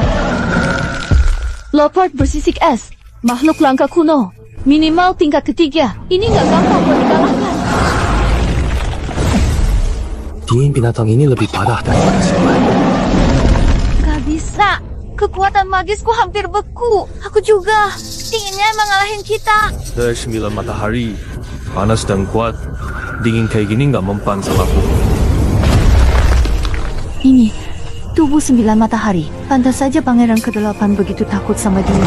Leopard bersisik es. Makhluk langka kuno. Minimal tingkat ketiga. Ini gak gampang buat dikalahkan.
Dingin binatang ini lebih parah daripada siluman.
Gak bisa. Kekuatan magisku hampir beku. Aku juga. Dinginnya emang ngalahin kita.
Dari 9 matahari, panas dan kuat. Dingin kayak gini gak mempan sama aku.
Ini, tubuh 9 matahari. Pantas saja pangeran ke-8 begitu takut sama dia.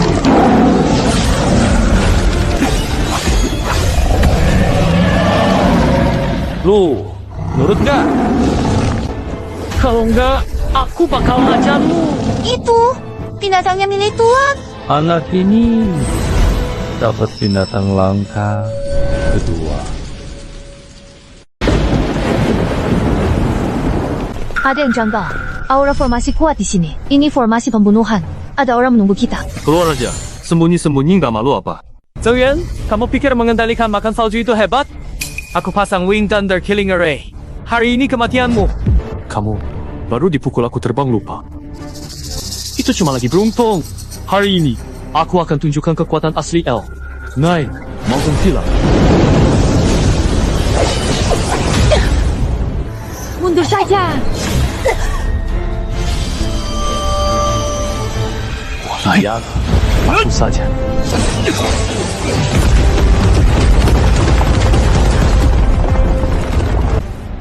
Lu, nurut gak? Kalau enggak, aku bakal ngajarmu.
Itu, binatangnya milik Tuan.
Anak ini dapat binatang langka kedua.
Ada yang janggal. Aura formasi kuat di sini. Ini formasi pembunuhan. Ada orang menunggu kita.
Keluar aja. Sembunyi-sembunyi nggak malu apa? Zheng Yuan, kamu pikir mengendalikan makan salju itu hebat? Aku pasang Wing Thunder Killing Array. Hari ini kematianmu. Kamu baru dipukul aku terbang lupa. Itu cuma lagi beruntung. Hari ini, aku akan tunjukkan kekuatan asli El. Naik maupun hilang.
Mundur saja.
Layak, aku saja.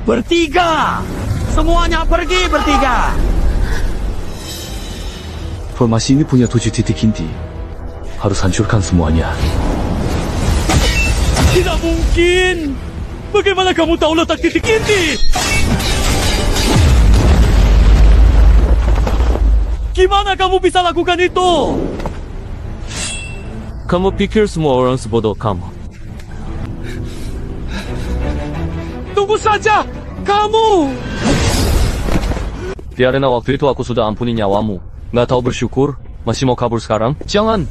Bertiga! Semuanya pergi bertiga!
Formasi ini punya 7 titik inti. Harus hancurkan semuanya.
Tidak mungkin! Bagaimana kamu tahu letak titik inti? Gimana kamu bisa lakukan itu?
Kamu pikir semua orang sebodoh kamu?
Tunggu saja! Kamu!
Di arena waktu itu aku sudah ampuni nyawamu. Nggak tahu bersyukur?
Masih mau kabur sekarang? Jangan!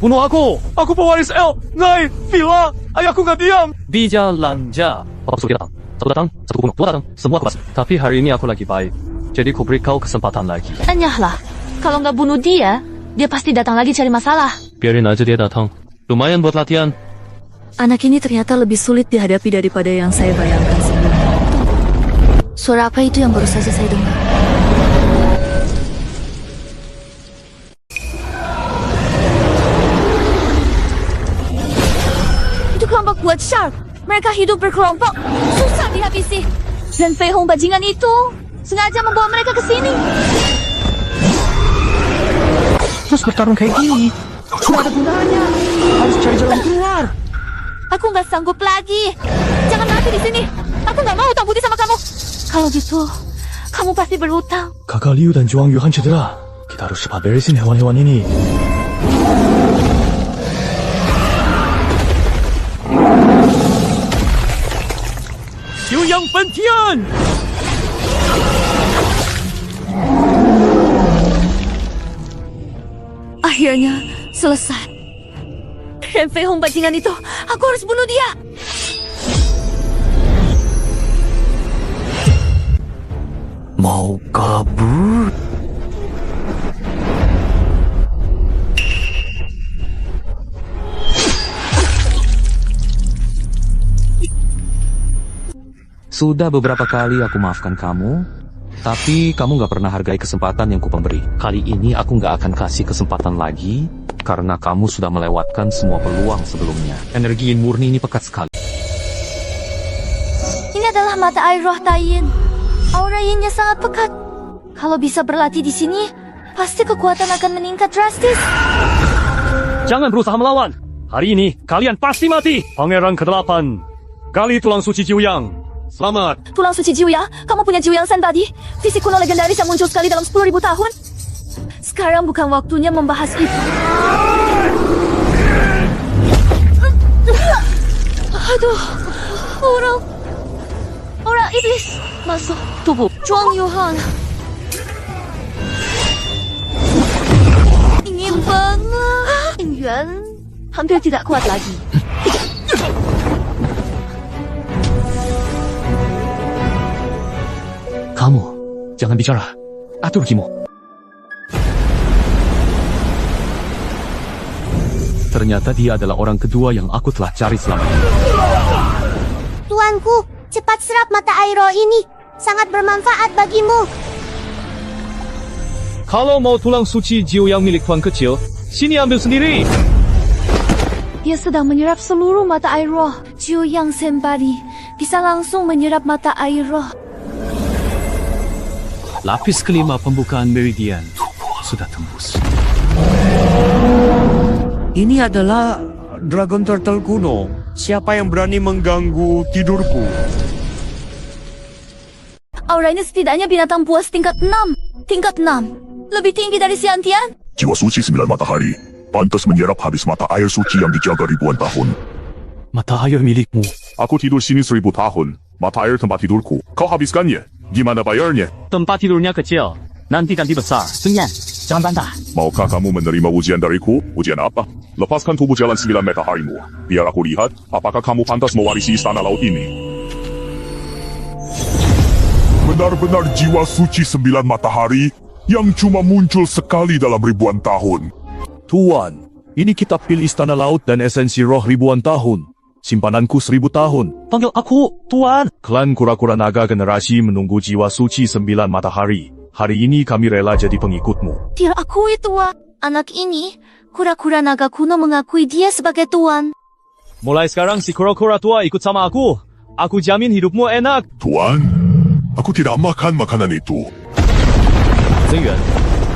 Bunuh aku! Aku pewaris El! Ngai! Villa! Ayahku nggak diam!
Bija lanja.
Papa suruh kita datang. Satu datang, satu bunuh. Dua datang, semua aku basuh. Tapi hari ini aku lagi baik. Jadi ku beri kau kesempatan lagi.
Anyahlah. Kalau nggak bunuh dia pasti datang lagi cari masalah.
Biarin aja dia datang. Lumayan buat latihan.
Anak ini ternyata lebih sulit dihadapi daripada yang saya bayangkan sebelumnya. Suara apa itu yang baru saja saya dengar?
Itu kelompok buat shark. Mereka hidup berkelompok. Susah dihabisi. Dan Fei Hong bajingan itu sengaja membawa mereka ke sini.
Terus bertarung kayak gini, nggak ada gunanya. Harus cari jalan keluar.
Aku nggak sanggup lagi. Jangan mati di sini. Aku nggak mau utang budi sama kamu. Kalau gitu, kamu pasti berhutang.
Kakak Liu dan Juang Yuhan cedera. Kita harus cepat beresin hewan-hewan ini.
Yang Pentian!
Akhirnya selesai. Dan Fei Hong bajingan itu, aku harus bunuh dia.
Mau kabur?
Sudah beberapa kali aku maafkan kamu, tapi kamu gak pernah hargai kesempatan yang kupemberi. Kali ini aku gak akan kasih kesempatan lagi, karena kamu sudah melewatkan semua peluang sebelumnya. Energi yin murni ini pekat sekali.
Ini adalah mata air roh Taiyin. Aura yinnya sangat pekat. Kalau bisa berlatih di sini, pasti kekuatan akan meningkat drastis.
Jangan berusaha melawan. Hari ini, kalian pasti mati. Pangeran ke-8. Gali tulang suci Jiuyang. Selamat.
Tulang suci Jiuyang, kamu punya Jiuyang Sen Body? Fisik kuno legendaris yang muncul sekali dalam 10.000 tahun. Sekarang bukan waktunya membahas itu. Aduh, orang iblis masuk tubuh Juang Yuhan. Ingin banget. Yuan hampir tidak kuat lagi.
Kamu, jangan bicara. Atur gimu. Ternyata dia adalah orang kedua yang aku telah cari selama ini.
Tuanku, cepat serap mata air roh ini. Sangat bermanfaat bagimu.
Kalau mau tulang suci Jiu yang milik tuan kecil, sini ambil sendiri.
Dia sedang menyerap seluruh mata air roh. Jiuyang Sen Body bisa langsung menyerap mata air roh.
Lapis kelima pembukaan meridian sudah tembus. Ini adalah Dragon Turtle kuno. Siapa yang berani mengganggu tidurku?
Auranya setidaknya binatang buas tingkat 6. Tingkat 6. Lebih tinggi dari Xiantian.
Jiwa suci 9 matahari. Pantas menyerap habis mata air suci yang dijaga ribuan tahun.
Mata air milikmu.
Aku tidur sini 1000 tahun. Mata air tempat tidurku. Kau habiskannya. Gimana bayarnya?
Tempat tidurnya kecil. Nanti ganti besar.
Sunyan, jangan bantah.
Maukah kamu menerima ujian dariku? Ujian apa? Lepaskan tubuh jalan 9 mataharimu. Biar aku lihat apakah kamu pantas mewarisi istana laut ini. Benar-benar jiwa suci 9 matahari yang cuma muncul sekali dalam ribuan tahun.
Tuan, ini kitab pil istana laut dan esensi roh ribuan tahun. Simpananku 1000 tahun.
Panggil aku, Tuan.
Klan kura-kura naga generasi menunggu jiwa suci 9 matahari. Hari ini kami rela jadi pengikutmu.
Dia akui Tuan. Anak ini, kura-kura naga kuno mengakui dia sebagai Tuan.
Mulai sekarang si kura-kura tua ikut sama aku. Aku jamin hidupmu enak.
Tuan, aku tidak makan makanan itu.
Zeng Yuan,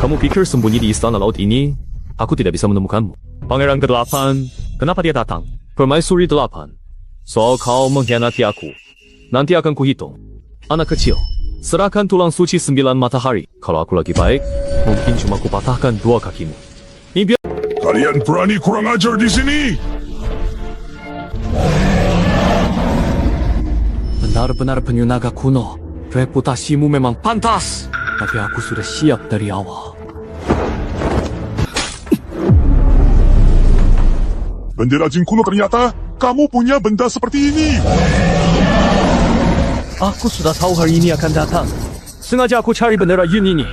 kamu pikir sembunyi di istana laut ini, aku tidak bisa menemukanmu. Pangeran ke-8, kenapa dia datang? Permaisuri 8. Soal kau mengkhianati aku, nanti akan kuhitung. Anak kecil, serahkan tulang suci 9 matahari. Kalau aku lagi baik, mungkin cuma kupatahkan 2 kakimu. Ini biar...
Kalian berani kurang ajar di sini?
Benar-benar penyunaga kuno. Reputasimu memang pantas. Tapi aku sudah siap dari awal.
Bendera jin kuno ternyata kamu punya benda seperti ini.
Aku sudah tahu hari ini akan datang. Sengaja aku cari bendera yin ini.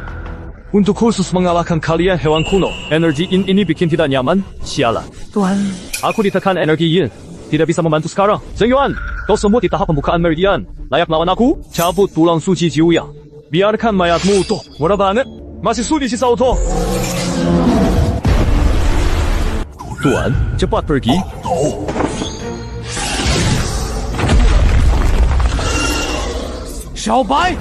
Untuk khusus mengalahkan kalian hewan kuno. Energi yin ini bikin tidak nyaman. Sialan.
Tuan.
Aku ditekan energi yin. Tidak bisa membantu sekarang. Zheng Yuan, kau semua di tahap pembukaan meridian. Layak lawan aku? Cabut tulang suci Jiuyang. Biarkan mayatmu utuh. Murah banget. Masih sudi sisa utuh. Tuan, cepat pergi.
Xiao Bai.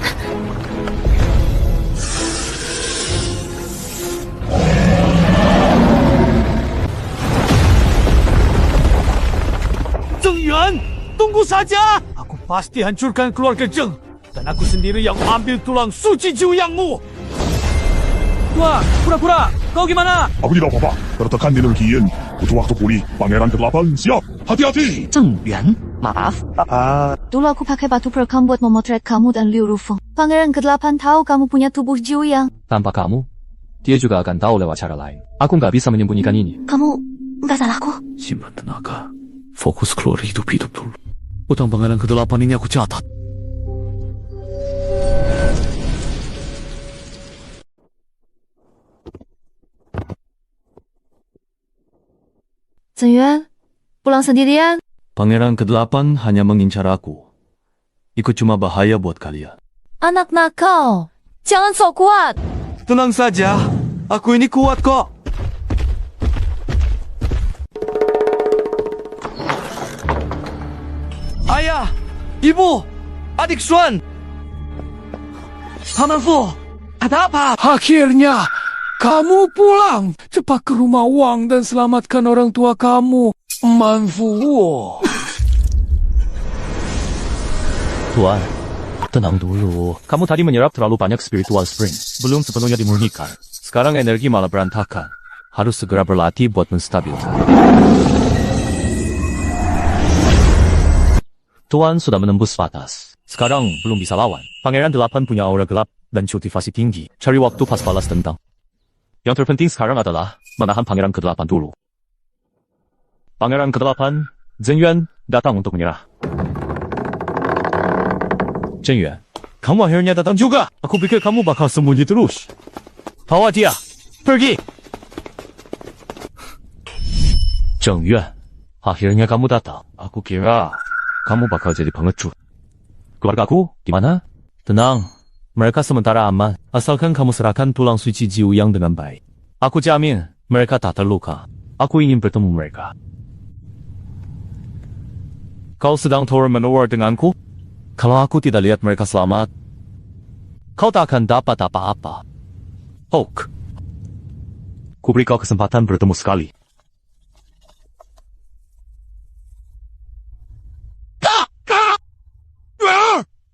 Zheng Yuan, tunggu saja. Aku pasti hancurkan keluarga Zheng. Dan aku sendiri yang ambil tulang suci Jiuyangmu. Tuan, pura-pura. Kau gimana?
Aku tidak apa-apa. Tertekan energi yin. Butuh waktu pulih. Pangeran ke-8 siap. Hati-hati.
Zheng Yuan, maaf. Dulu aku pakai batu perekam buat memotret kamu dan Liu Rufeng. Pangeran ke-8 tahu kamu punya tubuh Jiuyang.
Tanpa kamu, dia juga akan tahu lewat cara lain. Aku nggak bisa menyembunyikan ini.
Kamu nggak salahku.
Simpan tenaga. Fokus keluar hidup-hidup dulu. Utang pangeran ke-8 ini aku catat.
Zheng Yuan, pulang sendirian?
Pangeran ke-8 hanya mengincar aku. Ikut cuma bahaya buat kalian.
Anak nakal, jangan sok kuat.
Tenang saja. Aku ini kuat kok. Ayah, ibu, adik Xuan. Paman Fu, ada apa?
Akhirnya, kamu pulang. Cepat ke rumah Wang dan selamatkan orang tua kamu. Manfu.
Tuan, tenang dulu. Kamu tadi menyerap terlalu banyak spiritual spring. Belum sepenuhnya dimurnikan. Sekarang energi malah berantakan. Harus segera berlatih buat menstabilkan. Tuan sudah menembus batas. Sekarang belum bisa lawan. Pangeran 8 punya aura gelap dan cultivasi tinggi. Cari waktu pas balas dendam. Yang terpenting sekarang adalah menahan Pangeran ke-8 dulu. Pangeran ke-8, Zheng Yuan datang untuk menyerah. Zheng Yuan, kamu akhirnya datang juga. Aku pikir kamu bakal sembunyi terus. Bawa dia, pergi. Zheng Yuan, akhirnya kamu datang. Aku kira kamu bakal jadi pengecut. Keluargaku, gimana? Tenang, mereka sementara aman. Asalkan kamu serahkan tulang suci Jiuyang dengan baik. Aku jamin, mereka tak terluka. Aku ingin bertemu mereka. Kau sedang tower-menawar denganku? Kalau aku tidak lihat mereka selamat, kau tak akan dapat apa-apa. Oak, kuberi kau kesempatan bertemu sekali.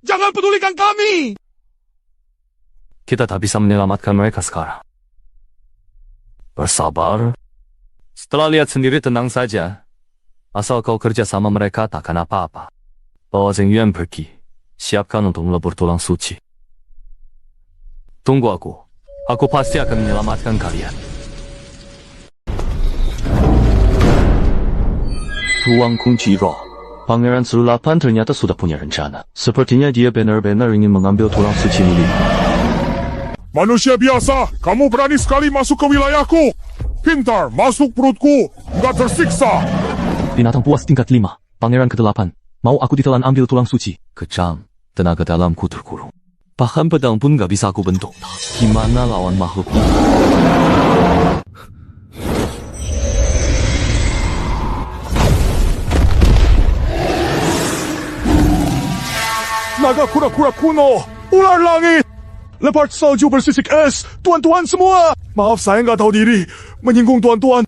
Jangan pedulikan kami!
Kita tak bisa menyelamatkan mereka sekarang. Bersabar. Setelah lihat sendiri tenang saja. Asal kau kerja sama mereka takkan apa-apa. Bawa Zheng Yuan pergi. Siapkan untuk melebur tulang suci. Tunggu aku. Aku pasti akan menyelamatkan kalian. Ruang kunci roh. Pangeran ke-8 ternyata sudah punya rencana. Sepertinya dia benar-benar ingin mengambil tulang suci milik.
Manusia biasa, kamu berani sekali masuk ke wilayahku. Pintar, masuk perutku. Nggak tersiksa.
Binatang puas tingkat 5. Pangeran ke-8. Mau aku ditelan ambil tulang suci. Kejam. Tenaga dalamku terkurung. Bahkan pedang pun gak bisa aku bentuk. Gimana lawan makhluk ini?
Naga kura-kura kuno. Ular langit. Leopard salju bersisik es. Tuan-tuan semua. Maaf saya nggak tahu diri. Menyinggung tuan-tuan.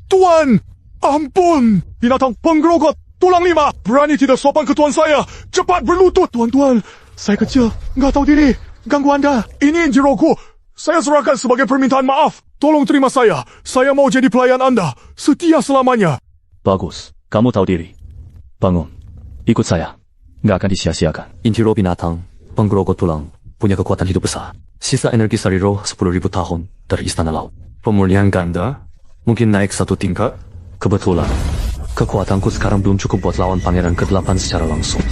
Tuan! Ampun! Binatang penggerogot. Tulang 5. Berani tidak sopan ke tuan saya. Cepat berlutut. Tuan-tuan. Saya kecil. Nggak tahu diri. Ganggu Anda. Ini jiroku. Saya serahkan sebagai permintaan maaf. Tolong terima saya. Saya mau jadi pelayan Anda. Setia selamanya.
Bagus. Kamu tahu diri. Bangun. Ikut saya. Nggak akan disia-siakan. Injiro binatang. Penggerogot tulang. Punya kekuatan hidup besar. Sisa energi sari roh 10.000 tahun dari istana laut. Pemulihan ganda. Mungkin naik 1 tingkat.
Kebetulan, kekuatanku sekarang belum cukup buat lawan pangeran ke-8 secara langsung.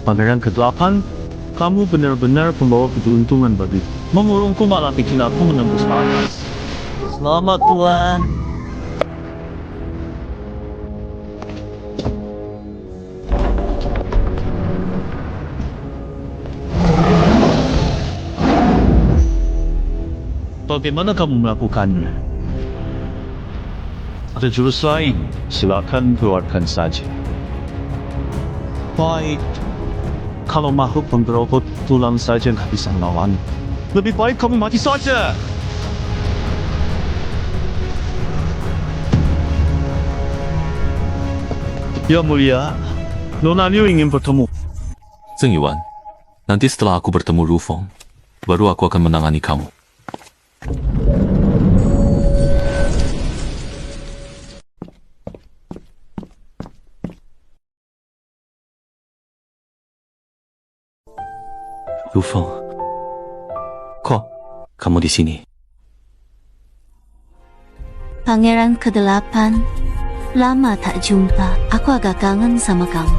Pangeran ke-8, kamu benar-benar pembawa keberuntungan bagiku. Mengurungku malah bikin aku menembus batas. Selamat Tuan. Bagaimana kamu melakukannya? Ada jurus lain, silakan keluarkan saja. Baik, kalau makhluk penggerobot tulang saja nggak bisa melawan, lebih baik kamu mati saja. Ya mulia, Nona Liu ingin bertemu.
Zheng Yuan, nanti setelah aku bertemu Lu Feng, baru aku akan menangani kamu. Lu Feng, kok kamu di sini?
Pangeran ke-8, lama tak jumpa. Aku agak kangen sama kamu.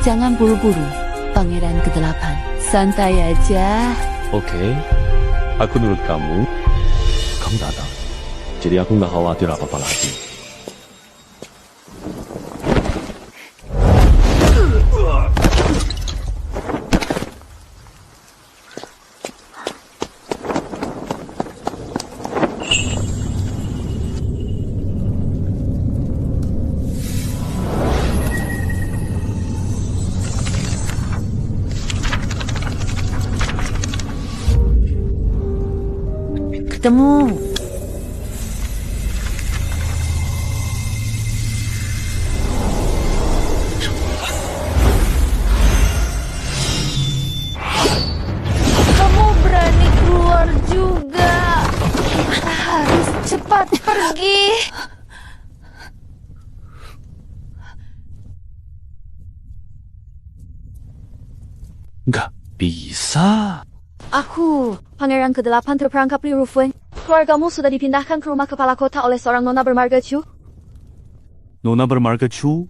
Jangan buru-buru, Pangeran ke-8. Santai aja.
Oke, aku nurut kamu. Kamu datang, jadi aku nggak khawatir apa-apa lagi.
Ketemu.
Kamu berani keluar juga. Kita harus cepat pergi.
Nggak bisa.
Aku, Pangeran ke-8 terperangkap di Lu Feng. Keluargamu sudah dipindahkan ke rumah kepala kota oleh seorang nona bermarga Chu.
Nona bermarga Chu,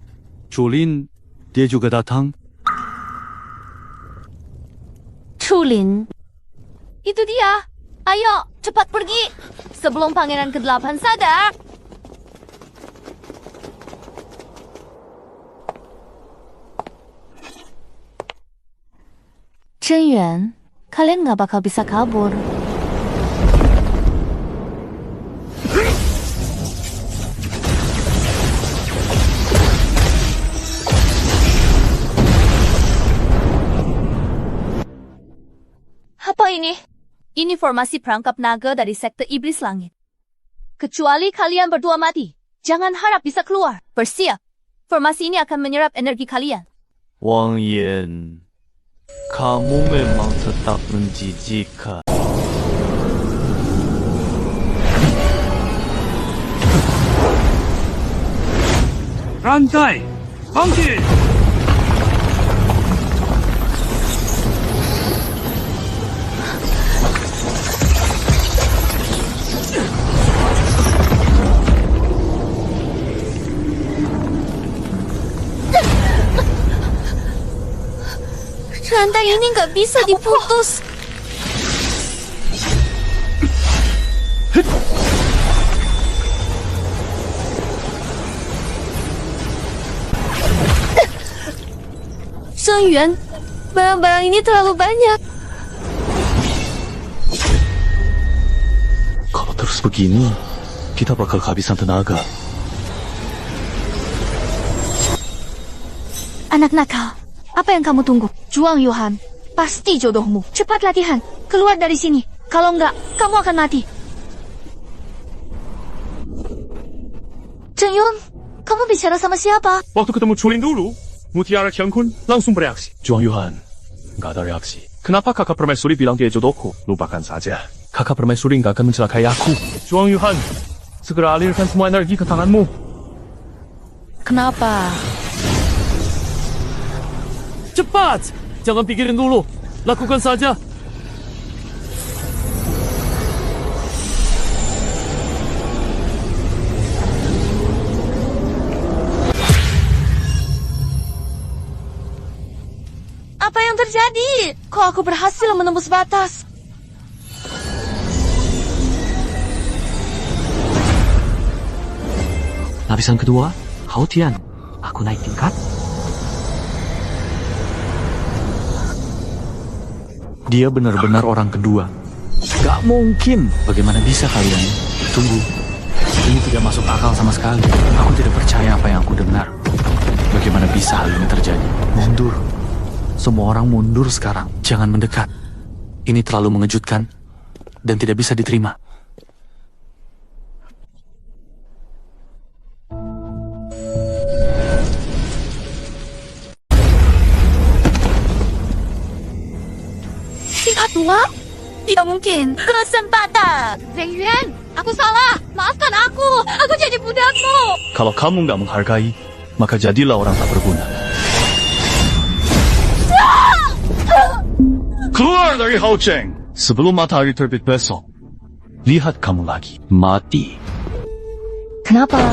Chulin, dia juga datang.
Chulin.
Itu dia. Ayo, cepat pergi. Sebelum Pangeran ke-8 sadar.
Zheng Yuan, kalian nggak bakal bisa kabur.
Apa ini? Ini formasi perangkap naga dari sekte iblis langit. Kecuali kalian berdua mati, jangan harap bisa keluar. Bersiap. Formasi ini akan menyerap energi kalian.
Wang Yan, kamu memang tetap menjijikkan.
Rantai, bangkit!
Rantai ini nggak bisa diputus. Zheng Yuan, barang-barang ini terlalu banyak.
Kalau terus begini, kita bakal kehabisan tenaga.
Anak nakal, apa yang kamu tunggu? Juang Yuhan, pasti jodohmu. Cepat latihan, keluar dari sini. Kalau enggak, kamu akan mati. Zheng Yun, kamu bicara sama siapa?
Waktu ketemu Chulin dulu, Mutiara Qiangkun langsung bereaksi.
Juang Yuhan, nggak ada reaksi. Kenapa kakak permaisuri bilang dia jodohku? Lupakan saja. Kakak permaisuri nggak akan mencelakai aku.
Juang Yuhan, segera alirkan semua energi ke tanganmu.
Kenapa? Cepat! Jangan pikirin dulu. Lakukan saja.
Apa yang terjadi? Kok aku berhasil menembus batas?
Lapisan kedua, Hao Tian. Aku naik tingkat. Dia benar-benar orang kedua. Gak mungkin. Bagaimana bisa kalian? Tunggu. Ini tidak masuk akal sama sekali. Aku tidak percaya apa yang aku dengar. Bagaimana bisa hal ini terjadi? Mundur. Semua orang mundur sekarang. Jangan mendekat. Ini terlalu mengejutkan dan tidak bisa diterima.
Tingkat 2? Tidak mungkin. Kesempatan. Zheng Yuan, aku salah. Maafkan aku. Aku jadi budakmu.
Kalau kamu nggak menghargai, maka jadilah orang tak berguna. Keluar dari Hao Cheng. Sebelum matahari terbit besok, lihat kamu lagi. Mati.
Kenapa?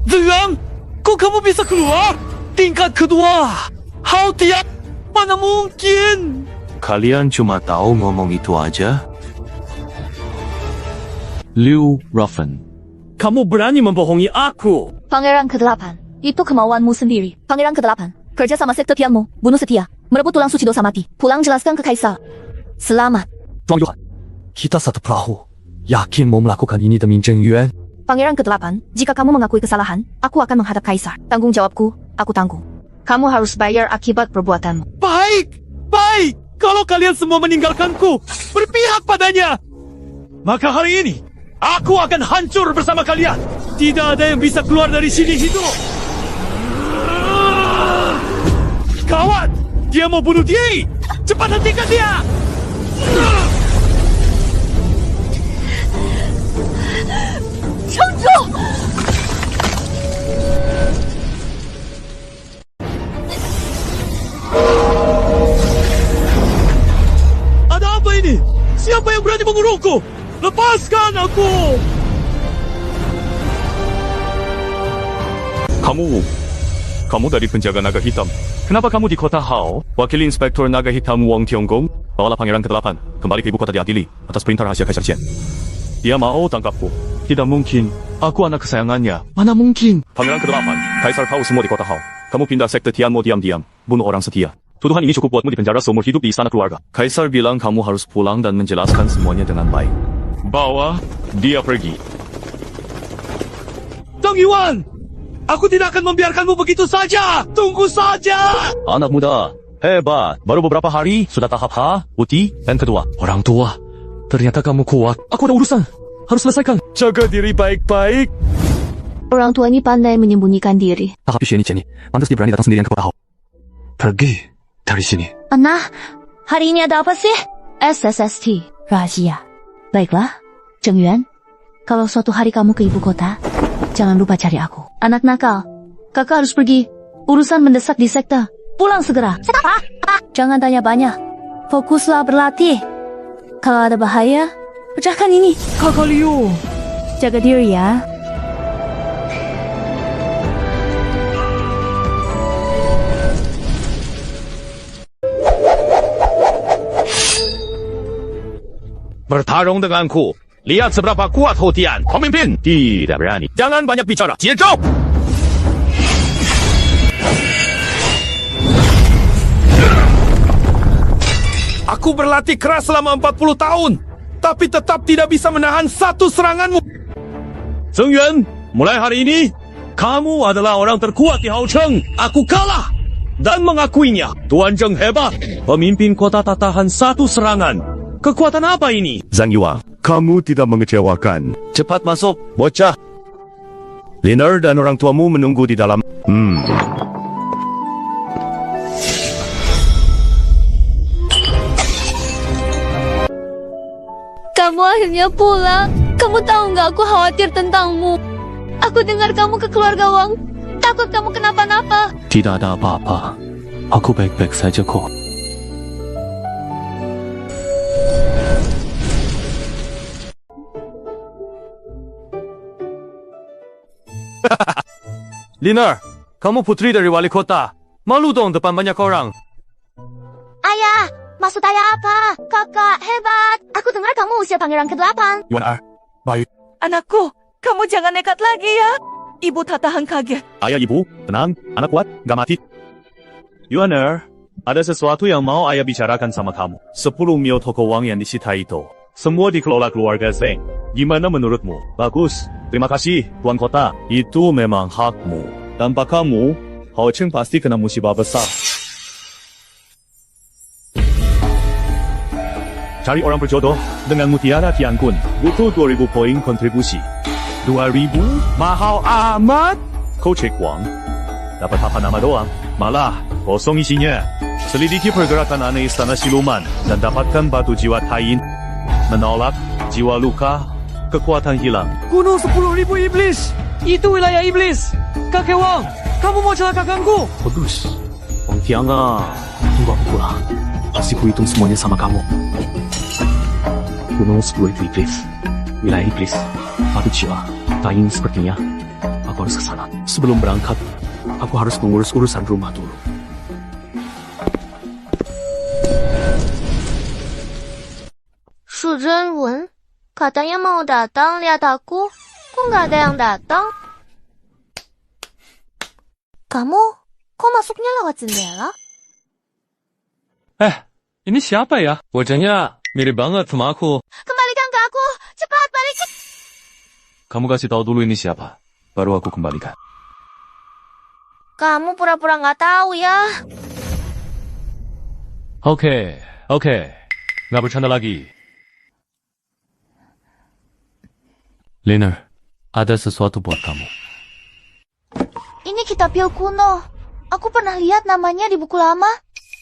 Zeng, kok kamu bisa keluar? Tingkat kedua. Hao Tian, mana mungkin?
Kalian cuma tahu ngomong itu aja? Liu Ruffin.
Kamu berani membohongi aku.
Pangeran ke-8, itu kemauanmu sendiri. Pangeran ke-8, kerja sama sekte Tianmu, bunuh setia, merebut tulang suci dosa mati, pulang jelaskan ke Kaisar. Selamat.
Tuan Yuan, kita satu perahu. Yakin mau melakukan ini demi Zheng Yuan?
Pangeran ke-8, jika kamu mengakui kesalahan, aku akan menghadap Kaisar. Tanggung jawabku, aku tanggung. Kamu harus bayar akibat perbuatanmu.
Baik, baik. Kalau kalian semua meninggalkanku, berpihak padanya, maka hari ini, aku akan hancur bersama kalian. Tidak ada yang bisa keluar dari sini hidup. Kawan, dia mau bunuh dia. Cepat hentikan dia.
Chengzhu!
Ada apa ini? Siapa yang berani mengurungku? Lepaskan aku!
Kamu dari penjaga naga hitam. Kenapa kamu di kota Hao? Wakil Inspektur Naga Hitam Wang Tianggong, bawalah Pangeran ke-8 kembali ke ibu kota diadili atas perintah rahasia Kaisar Qian. Dia mau tangkapku.
Tidak mungkin. Aku anak kesayangannya. Mana mungkin?
Pangeran ke-8, Kaisar tahu semua di kota Hao. Kamu pindah sekte Tianmo diam-diam, bunuh orang setia. Tuduhan ini cukup buatmu dipenjara seumur hidup di istana keluarga. Kaisar bilang kamu harus pulang dan menjelaskan semuanya dengan baik. Bawa dia pergi.
Zheng Yuan, aku tidak akan membiarkanmu begitu saja. Tunggu saja.
Anak muda, hebat. Baru beberapa hari, sudah tahap H, putih, dan kedua. Orang tua, ternyata kamu kuat. Aku ada urusan. Harus selesaikan.
Jaga diri baik-baik.
Orang tua ini pandai menyembunyikan diri.
Tapi Xue Ni, pantas dia berani datang sendirian ke kota Hao. Pergi dari sini.
Nah, hari ini ada apa sih? SSST, rahasia. Baiklah, Zheng Yuan, kalau suatu hari kamu ke ibu kota, jangan lupa cari aku. Anak nakal, kakak harus pergi. Urusan mendesak di sekte. Pulang segera. Jangan tanya banyak. Fokuslah berlatih. Kalau ada bahaya, pecahkan ini.
Kakak Liu,
jaga diri ya.
Bertarung denganku. Lihat seberapa kuat Hao Tian. Pemimpin tidak berani. Jangan banyak bicara. Jiejo!
aku berlatih keras selama 40 tahun, tapi tetap tidak bisa menahan satu seranganmu.
Zheng Yuan, mulai hari ini, kamu adalah orang terkuat di Hao Cheng. Aku kalah dan mengakuinya. Tuan Zheng hebat. Pemimpin kota tak tahan satu serangan. Kekuatan apa ini?
Zhang Yuan, kamu tidak mengecewakan.
Cepat masuk.
Bocah. Liner dan orang tuamu menunggu di dalam.
Kamu akhirnya pulang. Kamu tahu nggak, aku khawatir tentangmu. Aku dengar kamu ke keluarga Wang. Takut kamu kenapa-napa.
Tidak ada apa-apa. Aku baik-baik saja kok.
Liner, kamu putri dari wali kota. Malu dong depan banyak orang.
Ayah, maksud ayah apa? Kakak, hebat. Aku dengar kamu usia pangeran ke-8.
Yuan Er, baik.
Anakku, kamu jangan nekat lagi ya. Ibu tak tahan kaget.
Ayah ibu, tenang, anak kuat, gak mati. Yuan Er, ada sesuatu yang mau ayah bicarakan sama kamu. 10 mil toko uang yang disita itu, semua dikelola keluarga Zeng. Gimana menurutmu? Bagus, terima kasih, Tuan Kota. Itu memang hakmu. Tanpa kamu, Hao Cheng pasti kena musibah besar. Cari orang berjodoh dengan Mutiara Tiankun, butuh 2000 poin kontribusi. 2000? Mahal amat? Kau cek uang, dapat apa nama doang, malah kosong isinya. Selidiki pergerakan aneh istana siluman dan dapatkan batu jiwa Taiyin. Menolak, jiwa luka, kekuatan hilang.
Gunung 10.000 iblis. Itu wilayah iblis. Kakek Wang, kamu mau celakakanku?
Bagus. Wang Tianga, tunggu aku pulang. Pasti ku hitung semuanya sama kamu. Gunung 10.000 iblis, wilayah iblis, batu jiwa, Taiyin sepertinya. Aku harus ke sana. Sebelum berangkat, aku harus mengurus urusan rumah dulu.
Su Zhenwen, katanya mau datang lihat aku. Kok nggak ada yang datang? Kamu, kok masuknya lewat jendela?
Ini siapa ya? Wajahnya mirip banget sama aku.
Kembalikan ke aku, cepat balik.
Kamu kasih tahu dulu ini siapa, baru aku kembalikan.
Kamu pura-pura nggak tahu ya.
Oke. Nggak bercanda lagi. Liner, ada sesuatu buat kamu.
Ini kitab pil kuno. Aku pernah lihat namanya di buku lama.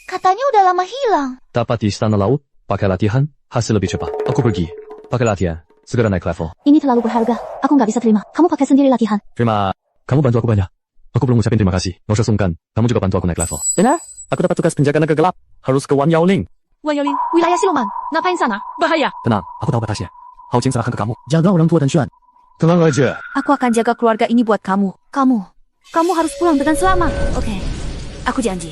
Katanya udah lama hilang.
Dapat di istana laut, pakai latihan, hasil lebih cepat. Aku pergi, pakai latihan, segera naik level.
Ini terlalu berharga. Aku nggak bisa terima. Kamu pakai sendiri latihan.
Terima, kamu bantu aku banyak. Aku belum ngucapin terima kasih. Nggak usah sungkan, kamu juga bantu aku naik level.
Benar?
Aku dapat tugas penjaga naga gelap. Harus ke Wan Yaoling.
Wan Yaoling, wilayah siluman. Ngapain sana? Bahaya.
Tenang, aku tahu batasnya. Hao Cheng serahkan ke kamu. Jaga orang tua dan Xuan.
Tenang aja.
Aku akan jaga keluarga ini buat kamu. Kamu harus pulang dengan selamat. Oke, aku janji.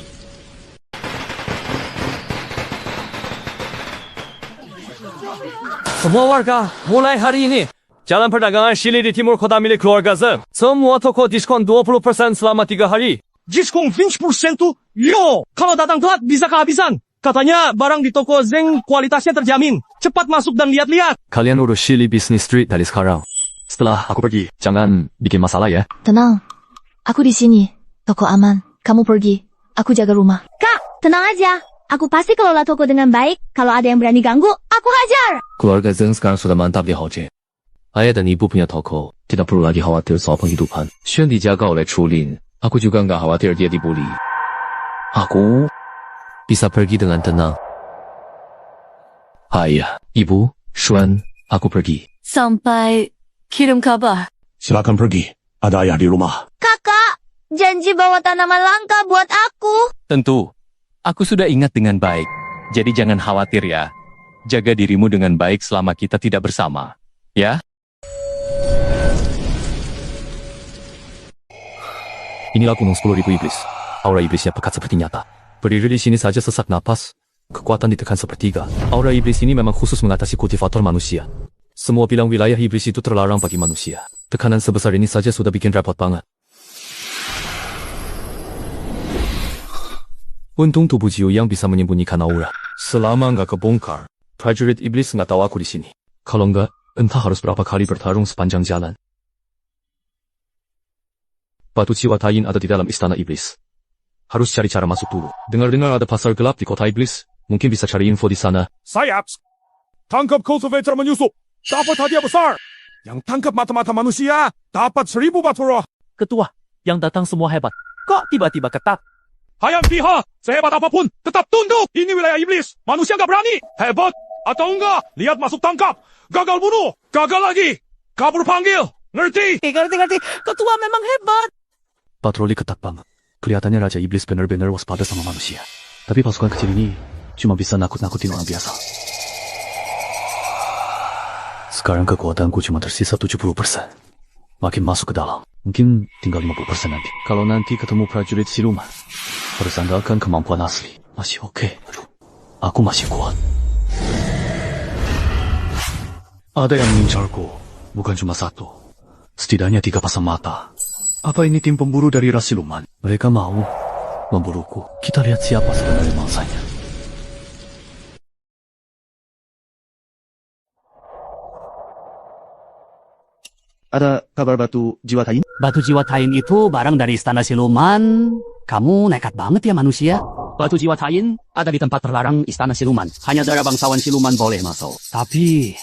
Semua warga, mulai hari ini, jalan perdagangan Shili di timur kota milik keluarga Zeng. Semua toko diskon 20% selama 3 hari.
Diskon 20%? Yo! Kalau datang telat bisa kehabisan. Katanya barang di toko Zeng kualitasnya terjamin. Cepat masuk dan lihat-lihat.
Kalian urus Shili Business Street dari sekarang. Setelah aku pergi, jangan bikin masalah ya.
Tenang. Aku di sini. Toko aman. Kamu pergi. Aku jaga rumah.
Kak, tenang aja. Aku pasti kelola toko dengan baik. Kalau ada yang berani ganggu, aku hajar.
Keluarga Zeng sekarang sudah mantap di Hao Cheng. Ayah dan ibu punya toko, tidak perlu lagi khawatir soal penghidupan. Xuan dijaga oleh Chu Lin. Aku juga nggak khawatir dia dibully. Aku bisa pergi dengan tenang. Ayah, ibu, Xuan, aku pergi.
Sampai kirim kabar.
Silakan pergi. Ada ayah di rumah.
Kakak, janji bawa tanaman langka buat aku.
Tentu. Aku sudah ingat dengan baik. Jadi jangan khawatir ya. Jaga dirimu dengan baik selama kita tidak bersama. Ya? Inilah gunung 10.000 iblis. Aura iblisnya pekat seperti nyata. Berdiri di sini saja sesak napas. Kekuatan ditekan sepertiga. Aura iblis ini memang khusus mengatasi kultivator manusia. Semua bilang wilayah iblis itu terlarang bagi manusia. Tekanan sebesar ini saja sudah bikin repot banget. Untung tubuh Jiu yang bisa menyembunyikan aura. Selama nggak kebongkar, prajurit iblis nggak tahu aku di sini. Kalau nggak, entah harus berapa kali bertarung sepanjang jalan. Batu jiwa Taiyin ada di dalam istana iblis. Harus cari cara masuk dulu. Dengar-dengar ada pasar gelap di kota iblis. Mungkin bisa cari info di sana.
Sayap! Tangkap cultivator menyusup. Dapat hadiah besar. Yang tangkap mata-mata manusia, dapat 1000 batu roh.
Ketua, yang datang semua hebat. Kok tiba-tiba ketat?
Hayam pihak, sehebat apapun, tetap tunduk. Ini wilayah iblis, manusia nggak berani. Hebat atau enggak, lihat masuk tangkap. Gagal bunuh, gagal lagi. Kabur panggil, ngerti?
Ngerti. Ketua memang hebat.
Patroli ketat banget. Kelihatannya Raja Iblis benar-benar waspada sama manusia. Tapi pasukan kecil ini cuma bisa nakut-nakutin orang biasa. Sekarang kekuatanku cuma tersisa 70%. Makin masuk ke dalam, mungkin tinggal 50% nanti. Kalau nanti ketemu prajurit siluman, harus andalkan kemampuan asli. Masih oke.
aku masih kuat. Ada yang mengincarku, bukan cuma satu. Setidaknya 3 pasang mata. Apa ini tim pemburu dari ras siluman? Mereka mau memburuku. Kita lihat siapa sebenarnya mangsanya.
Ada kabar batu jiwa tain?
Batu jiwa tain itu barang dari istana siluman. Kamu nekat banget ya manusia. Batu jiwa tain ada di tempat terlarang istana siluman. Hanya darah bangsawan siluman boleh masuk. Tapi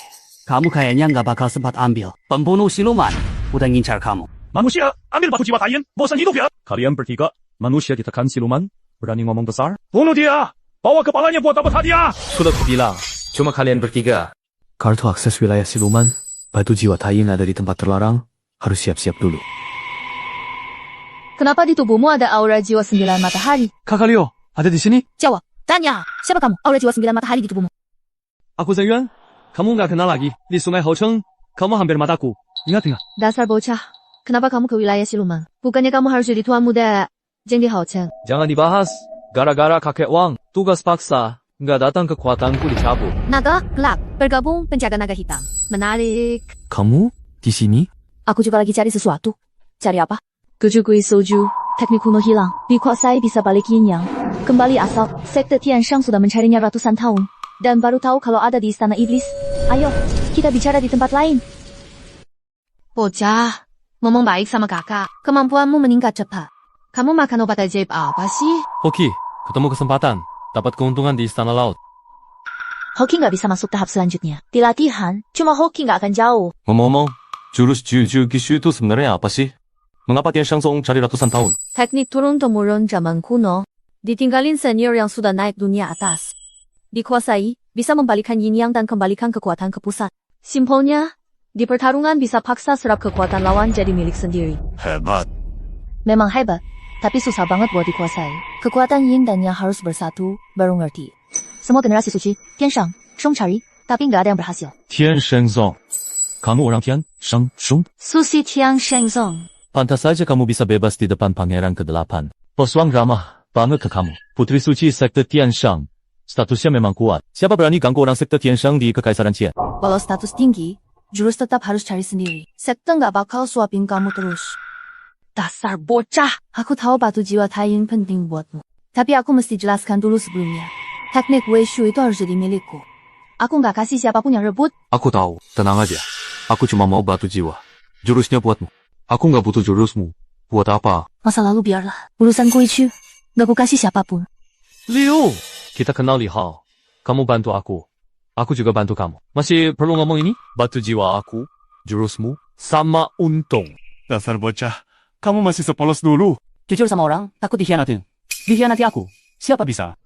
kamu kayaknya nggak bakal sempat ambil. Pembunuh siluman udah ngincar kamu.
Manusia, ambil batu jiwa tain. Bosan hidup ya?
Kalian bertiga, manusia ditekan siluman, berani ngomong besar?
Bunuh dia. Bawa kepalanya buat dapat hadiah.
Sudah kubilang, cuma kalian bertiga. Kartu akses wilayah siluman, batu jiwa tain ada di tempat terlarang, harus siap-siap dulu.
Kenapa di tubuhmu ada aura jiwa 9 matahari?
Kakak Leo, ada di sini?
Jawab. Tanya, siapa kamu? Aura jiwa 9 matahari di tubuhmu.
Aku Zeng Yuan. Kamu nggak kenal lagi. Di Sungai Hocheng, kamu hampir mataku. Ingat.
Dasar bocah. Kenapa kamu ke wilayah siluman? Bukannya kamu harus jadi tuan muda Jeng di Hocheng?
Jangan dibahas. Gara-gara kakek Wang, tugas paksa, nggak datang kekuatanku dicabut.
Naga gelap, bergabung penjaga naga hitam. Menarik.
Kamu di sini?
Aku juga lagi cari sesuatu. Cari apa? Kejugui soju, teknik kuno hilang. Dikuasai bisa balik yin yang. Kembali asal, sekte Tianshang sudah mencarinya ratusan tahun. Dan baru tahu kalau ada di istana iblis. Ayo, kita bicara di tempat lain. Bocah, ngomong baik sama kakak. Kemampuanmu meningkat cepat. Kamu makan obat ajaib apa sih?
Hoki, ketemu kesempatan. Dapat keuntungan di istana laut.
Hoki nggak bisa masuk tahap selanjutnya. Di latihan, cuma Hoki nggak akan jauh.
Ngomong-ngomong, jurus Juju Gishu itu sebenarnya apa sih? Mengapa Tianshang Song cari ratusan tahun?
Teknik turun-temurun zaman kuno. Ditinggalin senior yang sudah naik dunia atas. Dikuasai, bisa membalikkan yin yang dan kembalikan kekuatan ke pusat. Simpelnya, di pertarungan bisa paksa serap kekuatan lawan jadi milik sendiri.
Hebat.
Memang hebat, tapi susah banget buat dikuasai. Kekuatan yin dan yang harus bersatu, baru ngerti. Semua generasi suci, Tianshang, Song cari, tapi nggak ada yang berhasil.
Tianshang Song. Kamu orang Tianshang Song?
Susi Tianshang Song.
Pantas saja kamu bisa bebas di depan pangeran ke-8.
Bos Wang ramah banget ke kamu. Putri suci sekte Tianshang. Statusnya memang kuat.
Siapa berani ganggu orang sekte Tianshang di Kekaisaran Qie?
Walau status tinggi, jurus tetap harus cari sendiri. Sekte nggak bakal suapin kamu terus. Dasar bocah! Aku tahu batu jiwa tain penting buatmu. Tapi aku mesti jelaskan dulu sebelumnya. Teknik Wei Shu itu harus jadi milikku. Aku nggak kasih siapapun yang rebut.
Aku tahu, tenang aja. Aku cuma mau batu jiwa. Jurusnya buatmu. Aku nggak butuh jurusmu. Buat apa?
Masa lalu biarlah. Urusan Wei Shu, nggak ku kasih siapapun.
Liu! Kita kenal Li Hao. Kamu bantu aku. Aku juga bantu kamu. Masih perlu ngomong ini? Batu jiwa aku, jurusmu, sama untung.
Dasar bocah. Kamu masih sepolos dulu.
Jujur sama orang, takut dikhianatin. Dikhianati aku. Siapa bisa?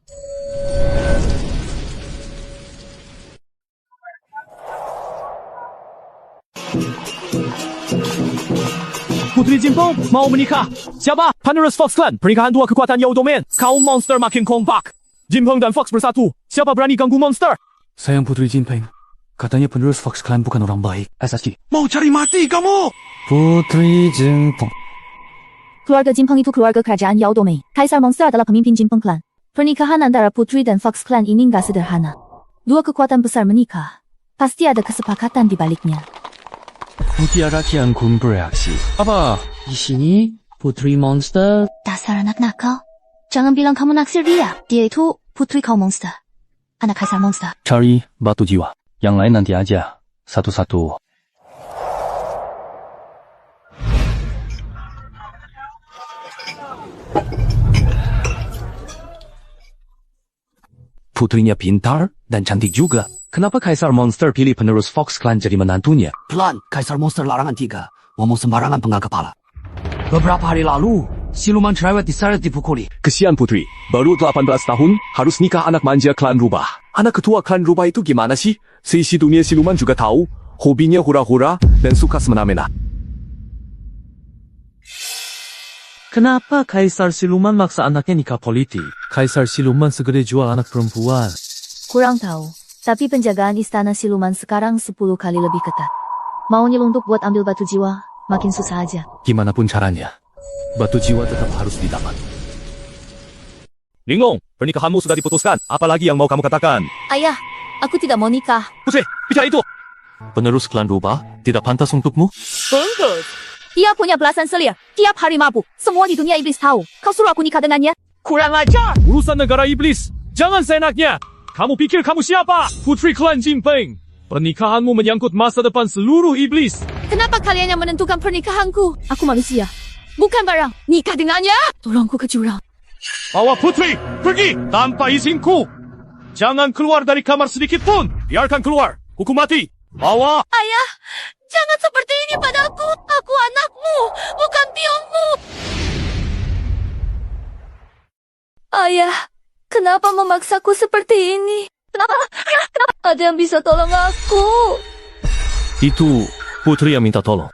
Putri Jinpeng mau menikah. Siapa? Panerus Fox Clan. Pernikahan dua kekuatan Yao Domain. Kaum monster makin kompak. Jinpeng dan Fox bersatu. Siapa berani ganggu monster?
Sayang Putri Jinpeng. Katanya penerus Fox Clan bukan orang baik.
SSG.
Mau cari mati kamu?
Putri Jinpeng.
Keluarga Jinpeng itu keluarga kerajaan Yao Domain. Kaisar Monster adalah pemimpin Jinpeng Clan. Pernikahan antara Putri dan Fox Clan ini nggak sederhana. Dua kekuatan besar menikah. Pasti ada kesepakatan di baliknya.
Mutiara Tiankun bereaksi. Apa?
Di sini, Putri Monster.
Dasar anak nakal. Jangan bilang kamu naksir dia. Dia itu putri kaum monster. Anak kaisar monster.
Cari batu jiwa. Yang lain nanti aja. Satu-satu. Putrinya pintar dan cantik juga. Kenapa Kaisar Monster pilih penerus Fox Clan jadi menantunya?
Pelan, Kaisar Monster larangan 3. Ngomong sembarangan penggal kepala. Beberapa hari lalu, siluman cerewet diseret dipukuli.
Kesian Putri, baru 18 tahun, harus nikah anak manja klan rubah. Anak ketua klan rubah itu gimana sih? Seisi dunia siluman juga tahu, hobinya hura-hura dan suka semena-mena.
Kenapa Kaisar Siluman maksa anaknya nikah politik? Kaisar Siluman segede jual anak perempuan.
Kurang tahu, tapi penjagaan istana siluman sekarang 10 kali lebih ketat. Mau nyelundup buat ambil batu jiwa, makin susah aja.
Gimanapun caranya, batu jiwa tetap harus didapat.
Linggong, Pernikahanmu sudah diputuskan. Apalagi yang mau kamu katakan?
Ayah, aku tidak mau nikah.
Putri, bicara itu.
Penerus klan rubah tidak pantas untukmu?
Bungkus. Dia punya belasan selir. Tiap hari mabuk. Semua di dunia iblis tahu. Kau suruh aku nikah dengannya?
Kurang ajar!
Urusan negara iblis. Jangan seenaknya. Kamu pikir kamu siapa? Putri klan Jinpeng. Pernikahanmu menyangkut masa depan seluruh iblis.
Kenapa kalian yang menentukan pernikahanku? Aku manusia. Bukan barang. Nikah dengannya? Tolongku ke jurang.
Bawa Putri pergi tanpa izinku. Jangan keluar dari kamar sedikit pun.
Biarkan keluar. Hukum mati.
Bawa.
Ayah, jangan seperti ini padaku. Aku anakmu, bukan piongmu. Ayah, kenapa memaksaku seperti ini? Kenapa? Ada yang bisa tolong aku?
Itu Putri yang minta tolong.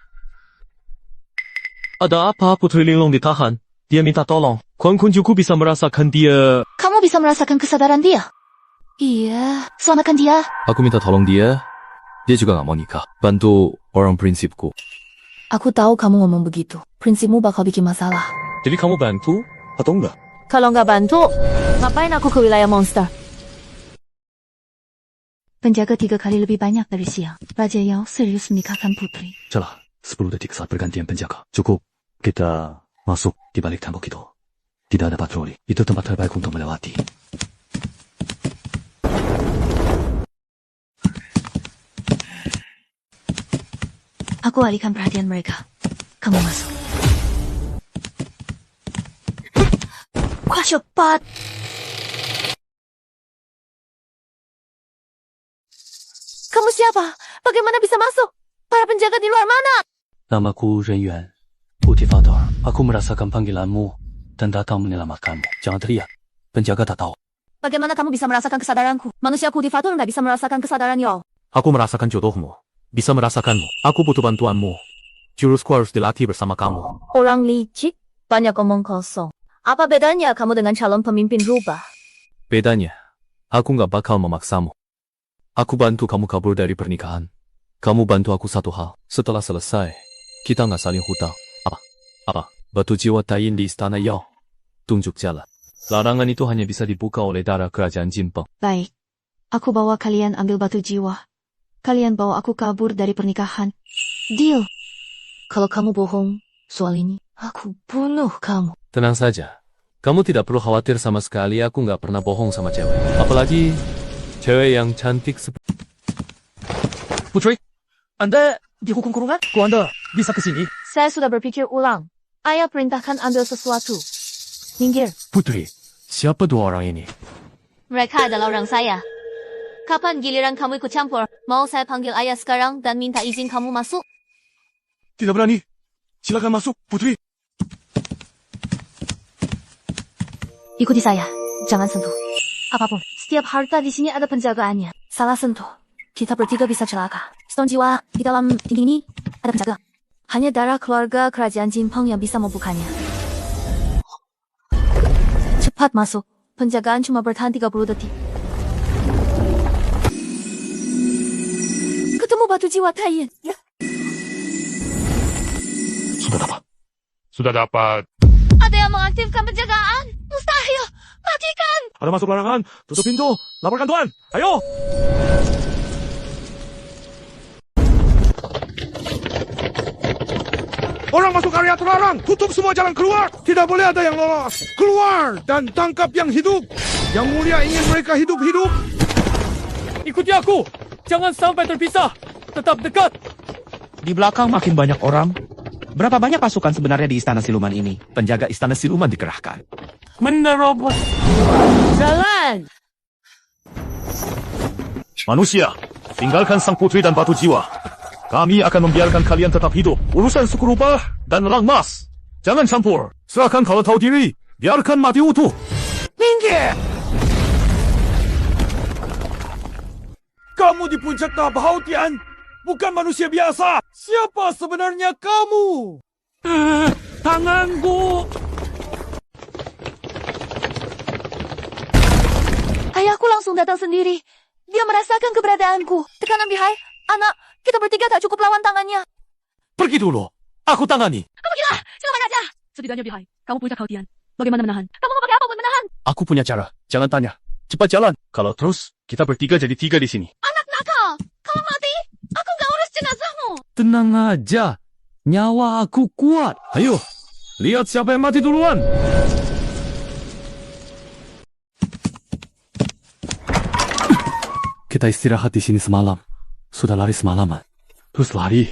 Ada apa Putri Linglong ditahan? Dia minta tolong. Kuan Kun juga bisa merasakan dia.
Kamu bisa merasakan kesadaran dia? Iya, selamatkan dia.
Aku minta tolong dia. Dia juga gak mau nikah. Bantu orang prinsipku.
Aku tahu kamu ngomong begitu. Prinsipmu bakal bikin masalah.
Jadi kamu bantu atau enggak?
Kalau nggak bantu, ngapain aku ke wilayah monster?
Penjaga 3 kali lebih banyak dari siang. Raja Yao serius menikahkan putri.
Celah, 10 detik saat pergantian penjaga. Cukup. Kita masuk di balik tembok itu. Tidak ada patroli. Itu tempat terbaik untuk melewati.
Aku alihkan perhatian mereka. Kamu masuk.
Cepat. Kamu siapa? Bagaimana bisa masuk? Para penjaga di luar mana?
Namaku Ren Yuan. Kultivator. Aku merasakan panggilanmu dan datang menyelamatkanmu. Jangan teriak. Penjaga tak tahu.
Bagaimana kamu bisa merasakan kesadaranku? Manusia kultivator nggak bisa merasakan kesadaran Yao.
Aku merasakan jodohmu. Bisa merasakanmu. Aku butuh bantuanmu. Jurusku harus dilatih bersama kamu.
Orang licik, banyak omong kosong. Apa bedanya kamu dengan calon pemimpin rubah?
Bedanya, aku gak bakal memaksamu. Aku bantu kamu kabur dari pernikahan. Kamu bantu aku satu hal. Setelah selesai, kita gak saling hutang. Apa? Batu jiwa tayin di istana Yao. Tunjuk jalan. Larangan itu hanya bisa dibuka oleh darah kerajaan Jinpeng.
Baik. Aku bawa kalian ambil batu jiwa. Kalian bawa aku kabur dari pernikahan. Deal.
Kalau kamu bohong soal ini, aku bunuh kamu.
Tenang saja. Kamu tidak perlu khawatir sama sekali, aku gak pernah bohong sama cewek. Apalagi cewek yang cantik seperti...
Putri, Anda dihukum kurungan? Kok Anda bisa ke sini?
Saya sudah berpikir ulang. Ayah perintahkan ambil sesuatu. Minggir.
Putri, siapa 2 orang ini?
Mereka adalah orang saya. Kapan giliran kamu ikut campur? Mau saya panggil ayah sekarang dan minta izin kamu masuk?
Tidak berani. Silakan masuk, Putri.
Ikuti saya. Jangan sentuh. Apapun. Setiap harta di sini ada penjagaannya. Salah sentuh. Kita bertiga bisa celaka. Stone jiwa di dalam tinggi ini ada penjaga. Hanya darah keluarga kerajaan Jinpeng yang bisa membukanya. Cepat masuk. Penjagaan cuma bertahan 30 detik. Ketemu batu jiwa Tayin.
Sudah dapat.
Ada yang mengaktifkan penjagaan. Mustahil. Matikan.
Ada masuk larangan. Tutup pintu. Laporkan Tuan. Ayo.
Orang masuk area terlarang. Tutup semua jalan keluar. Tidak boleh ada yang lolos. Keluar dan tangkap yang hidup. Yang mulia ingin mereka hidup-hidup.
Ikuti aku. Jangan sampai terpisah. Tetap dekat.
Di belakang makin banyak orang. Berapa banyak pasukan sebenarnya di Istana Siluman ini? Penjaga Istana Siluman dikerahkan.
Menerobos.
Jalan.
Manusia, tinggalkan sang putri dan batu jiwa. Kami akan membiarkan kalian tetap hidup. Urusan suku rubah dan elang emas. Jangan campur. Serahkan kalau tahu diri. Biarkan mati utuh.
Minggir. Kamu di puncak tahap Hautian. Bukan manusia biasa. Siapa sebenarnya kamu? Tanganku.
Ayahku langsung datang sendiri. Dia merasakan keberadaanku. Tekanan bihai. Anak, kita bertiga tak cukup lawan tangannya.
Pergi dulu. Aku tangani.
Pergilah. Silakan aja.
Setidaknya bihai. Kamu punya Hautian. Bagaimana menahan?
Kamu mau pakai apa buat menahan?
Aku punya cara. Jangan tanya. Cepat jalan. Kalau terus, kita bertiga jadi 3 di sini.
Anak nakal! Kalau mati, aku nggak urus jenazahmu.
Tenang aja. Nyawa aku kuat.
Ayo, lihat siapa yang mati duluan.
Kita istirahat di sini semalam. Sudah lari semalaman. Terus lari.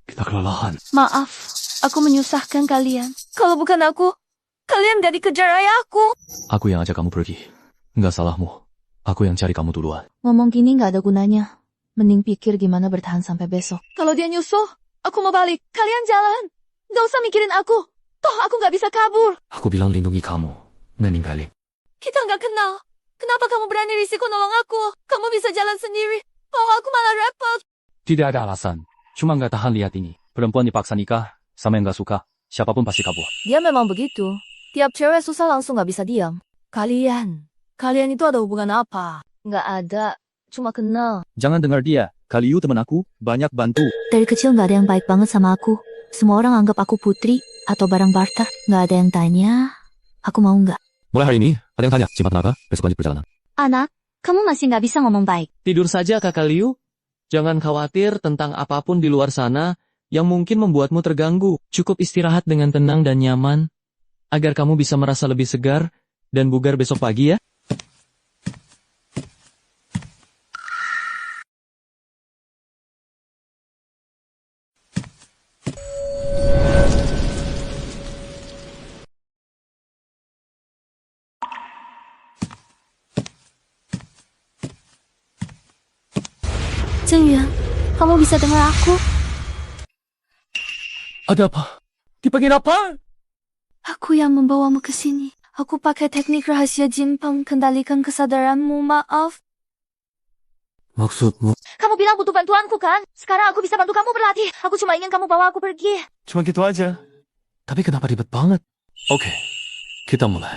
Kita kelelahan.
Maaf, aku menyusahkan kalian. Kalau bukan aku, kalian gak dikejar ayahku.
Aku yang ajak kamu pergi. Nggak salahmu. Aku yang cari kamu duluan.
Ngomong gini nggak ada gunanya. Mending pikir gimana bertahan sampai besok.
Kalau dia nyusuh, aku mau balik. Kalian jalan. Gak usah mikirin aku. Toh aku gak bisa kabur.
Aku bilang lindungi kamu. Meninggalin.
Kita gak kenal. Kenapa kamu berani risiko nolong aku? Kamu bisa jalan sendiri. Oh, aku malah repot.
Tidak ada alasan. Cuma nggak tahan lihat ini. Perempuan dipaksa nikah, sama yang nggak suka. Siapapun pasti kabur.
Dia memang begitu. Tiap cewek susah langsung nggak bisa diam. Kalian itu ada hubungan apa? Nggak ada. Cuma kenal.
Jangan dengar dia. Kaliu teman aku, banyak bantu.
Dari kecil nggak ada yang baik banget sama aku. Semua orang anggap aku putri atau barang barter. Nggak ada yang tanya, aku mau nggak.
Mulai hari ini, ada yang tanya, Cimat Naga, besok lanjut perjalanan.
Anak, kamu masih nggak bisa ngomong baik.
Tidur saja, Kakak Liu. Jangan khawatir tentang apapun di luar sana yang mungkin membuatmu terganggu. Cukup istirahat dengan tenang dan nyaman, agar kamu bisa merasa lebih segar dan bugar besok pagi ya.
Zheng Yuan, kamu bisa dengar aku?
Ada apa? Dipanggil apa?
Aku yang membawamu ke sini. Aku pakai teknik rahasia Jinpeng kendalikan kesadaranmu, maaf.
Maksudmu?
Kamu bilang butuh bantuanku kan? Sekarang aku bisa bantu kamu berlatih. Aku cuma ingin kamu bawa aku pergi.
Cuma gitu aja. Tapi kenapa ribet banget? Oke, kita mulai.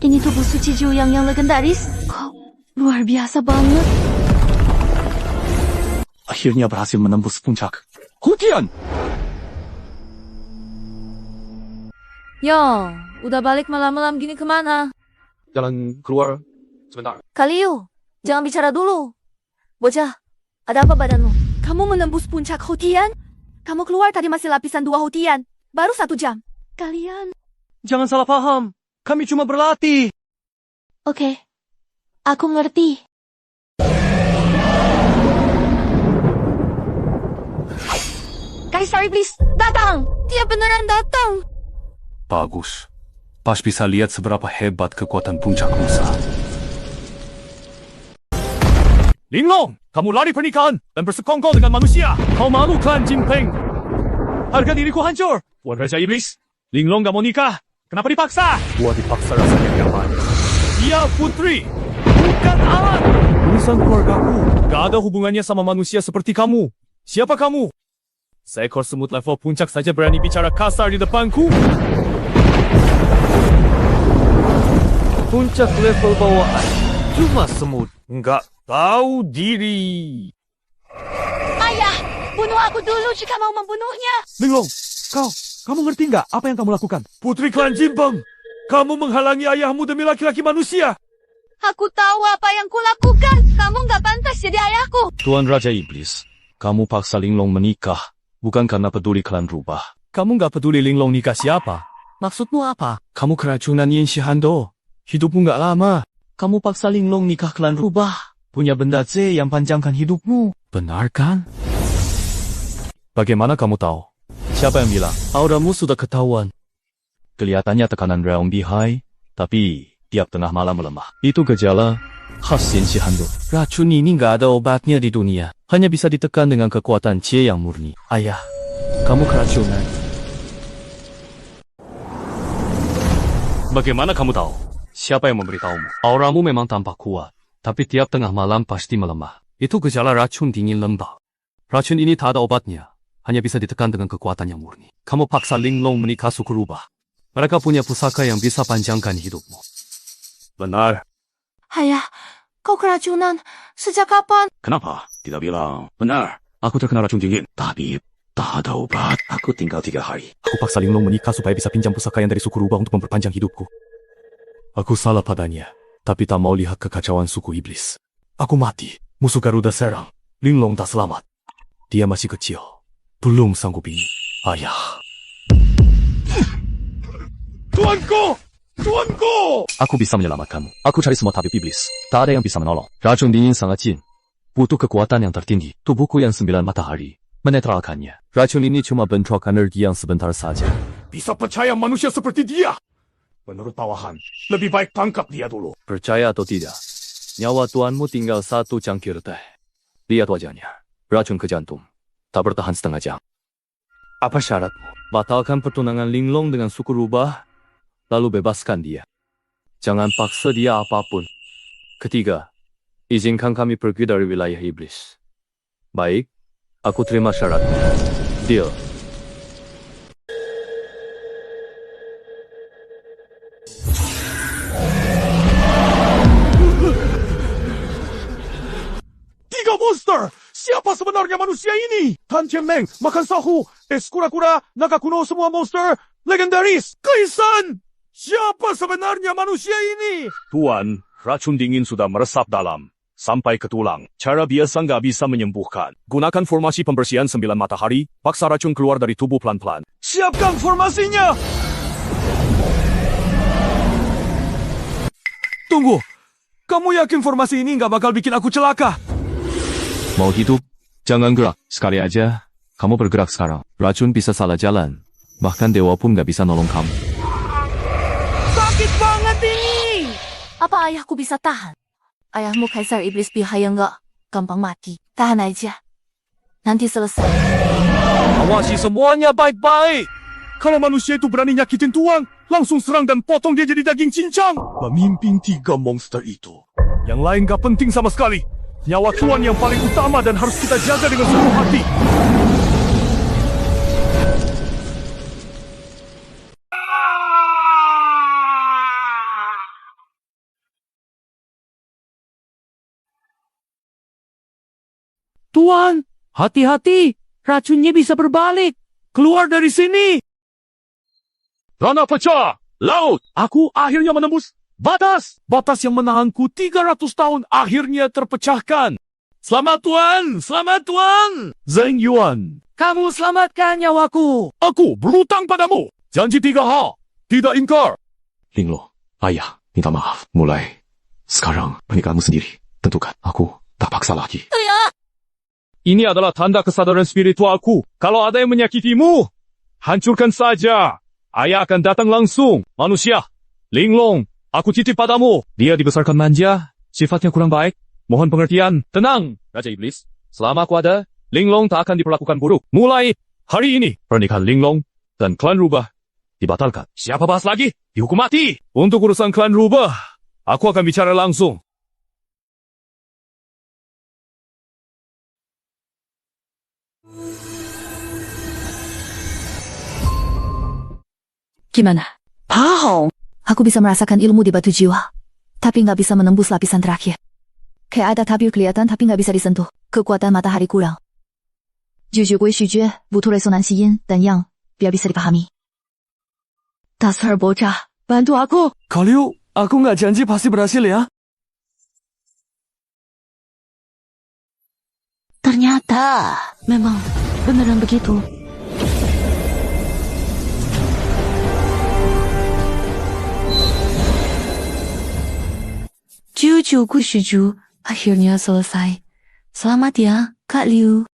Ini tubuh suci Juyang yang legendaris. Kok luar biasa banget.
Akhirnya berhasil menembus puncak. Hutian!
Yo, udah balik malam-malam gini kemana?
Jalan keluar sebentar.
Kaliu, jangan bicara dulu. Bocah, ada apa badanmu? Kamu menembus puncak Hutian? Kamu keluar tadi masih lapisan 2 Hutian. Baru 1 jam. Kalian...
Jangan salah paham. Kami cuma berlatih.
Oke. Aku ngerti.
Kaisar Iblis, datang!
Dia beneran datang.
Bagus. Pas bisa lihat seberapa hebat kekuatan puncak Musa.
Linglong, kamu lari pernikahan dan bersekongkol dengan manusia. Kau malu klan Jinpeng.
Harga diriku hancur.
Tuan Raja Iblis, Linglong gak mau nikah. Kenapa dipaksa? Gua dipaksa rasanya nyaman. Dia putri, bukan alat. Urusan keluargaku gak ada hubungannya sama manusia seperti kamu. Siapa kamu? Seekor semut level puncak saja berani bicara kasar di depanku.
Puncak level bawaan. Cuma semut.
Nggak tahu diri.
Ayah, bunuh aku dulu jika mau membunuhnya.
Linglong, kamu ngerti nggak apa yang kamu lakukan?
Putri klan Jinpeng, kamu menghalangi ayahmu demi laki-laki manusia.
Aku tahu apa yang kulakukan. Kamu nggak pantas jadi ayahku.
Tuan Raja Iblis, kamu paksa Linglong menikah, bukan karena peduli klan rubah.
Kamu nggak peduli Linglong nikah siapa? Maksudmu apa? Kamu keracunan Yin Shihando. Hidupmu nggak lama.
Kamu paksa Linglong nikah klan rubah. Punya benda C yang panjangkan hidupmu.
Benar kan? Bagaimana kamu tahu? Siapa yang bilang? Auramu sudah ketahuan.
Kelihatannya tekanan realm high, tapi tiap tengah malam melemah. Itu gejala khas Yin Shihando.
Racun ini nggak ada obatnya di dunia. Hanya bisa ditekan dengan kekuatan C yang murni. Ayah, kamu keracunan.
Bagaimana kamu tahu? Siapa yang memberitahumu?
Auramu memang tampak kuat, tapi tiap tengah malam pasti melemah.
Itu gejala racun dingin lembab. Racun ini tak ada obatnya. Hanya bisa ditekan dengan kekuatan yang murni. Kamu paksa Linglong menikah suku rubah. Mereka punya pusaka yang bisa panjangkan hidupmu.
Benar.
Ayah, kau keracunan. Sejak kapan?
Kenapa? Tidak bilang. Benar. Aku terkena racun dingin. Tapi Tak ada obat. Aku tinggal 3 hari. Aku paksa Linglong menikah supaya bisa pinjam pusaka yang dari suku rubah untuk memperpanjang hidupku. Aku salah padanya, tapi tak mau lihat kekacauan suku iblis. Aku mati, musuh Garuda serang. Linglong tak selamat. Dia masih kecil, belum sanggup ini. Ayah.
Tuanku! Tuanku!
Aku bisa menyelamatkanmu. Aku cari semua tabib iblis. Tak ada yang bisa menolong. Racun dingin sangat jin. Butuh kekuatan yang tertinggi. Tubuhku yang 9 matahari menetralkannya. Racun ini cuma bentrok energi yang sebentar saja.
Bisa percaya manusia seperti dia? Menurut bawahan, lebih baik tangkap dia dulu.
Percaya atau tidak, nyawa tuanmu tinggal 1 cangkir teh. Lihat wajahnya. Racun ke jantung. Tak bertahan setengah jam. Apa syaratmu? Batalkan pertunangan Linglong dengan suku rubah, lalu bebaskan dia. Jangan paksa dia apapun. Ketiga, izinkan kami pergi dari wilayah iblis. Baik, aku terima syaratmu. Deal.
Tiga monster! Siapa sebenarnya manusia ini? Tan Chen Meng, makan sahu, es kura-kura, naga kuno semua monster, legendaris, Kaisan! Siapa sebenarnya manusia ini?
Tuan, racun dingin sudah meresap dalam. Sampai ke tulang. Cara biasa nggak bisa menyembuhkan. Gunakan formasi pembersihan 9 matahari, paksa racun keluar dari tubuh pelan-pelan.
Siapkan formasinya! Tunggu! Kamu yakin formasi ini nggak bakal bikin aku celaka?
Mau hidup? Jangan gerak. Sekali aja, kamu bergerak sekarang. Racun bisa salah jalan. Bahkan dewa pun nggak bisa nolong kamu.
Sakit banget ini! Apa ayahku bisa tahan? Ayahmu kaisar iblis bihaya nggak? Gampang mati. Tahan aja. Nanti selesai.
Awasi semuanya baik-baik.
Kalau manusia itu berani nyakitin tuan, langsung serang dan potong dia jadi daging cincang. Memimpin 3 monster itu. Yang lain gak penting sama sekali. Nyawa tuan yang paling utama dan harus kita jaga dengan seluruh hati.
Tuan, hati-hati. Racunnya bisa berbalik. Keluar dari sini.
Ranah pecah. Laut. Aku akhirnya menembus batas. Batas yang menahanku 300 tahun akhirnya terpecahkan. Selamat tuan. Selamat tuan. Zheng Yuan.
Kamu selamatkan nyawaku.
Aku berhutang padamu. Janji 3 hal. Tidak ingkar.
Linglong, ayah, minta maaf. Mulai sekarang, pernikahanmu sendiri. Tentukan, aku tak paksa lagi.
Ini adalah tanda kesadaran spiritualku. Kalau ada yang menyakitimu, hancurkan saja. Ayah akan datang langsung. Manusia, Linglong, aku titip padamu. Dia dibesarkan manja, sifatnya kurang baik. Mohon pengertian. Tenang, Raja Iblis. Selama aku ada, Linglong tak akan diperlakukan buruk. Mulai hari ini, pernikahan Linglong dan klan rubah dibatalkan. Siapa bahas lagi? Dihukum mati. Untuk urusan klan rubah, aku akan bicara langsung.
Gimana? Pahong. Aku bisa merasakan ilmu di batu jiwa, tapi nggak bisa menembus lapisan terakhir. Kayak ada tabir kelihatan tapi nggak bisa disentuh. Kekuatan matahari kurang. Jujur gue shujue, butuh resonansi yin dan yang, biar bisa dipahami. Dasar bocah, bantu aku.
Kaliu, aku nggak janji pasti berhasil ya.
Ternyata, memang beneran begitu. Jujur ku shujue, akhirnya selesai. Selamat ya, Kak Liu.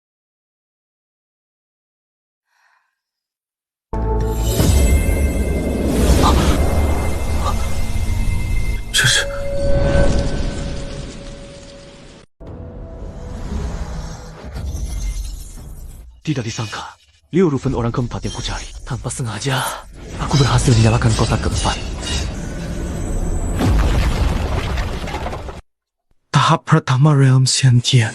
Tidak disangka, Liu Rufen orang keempat yang kucari. Tanpa sengaja, aku berhasil menyalakan kotak keempat. Tahap pertama Realm Xiantian.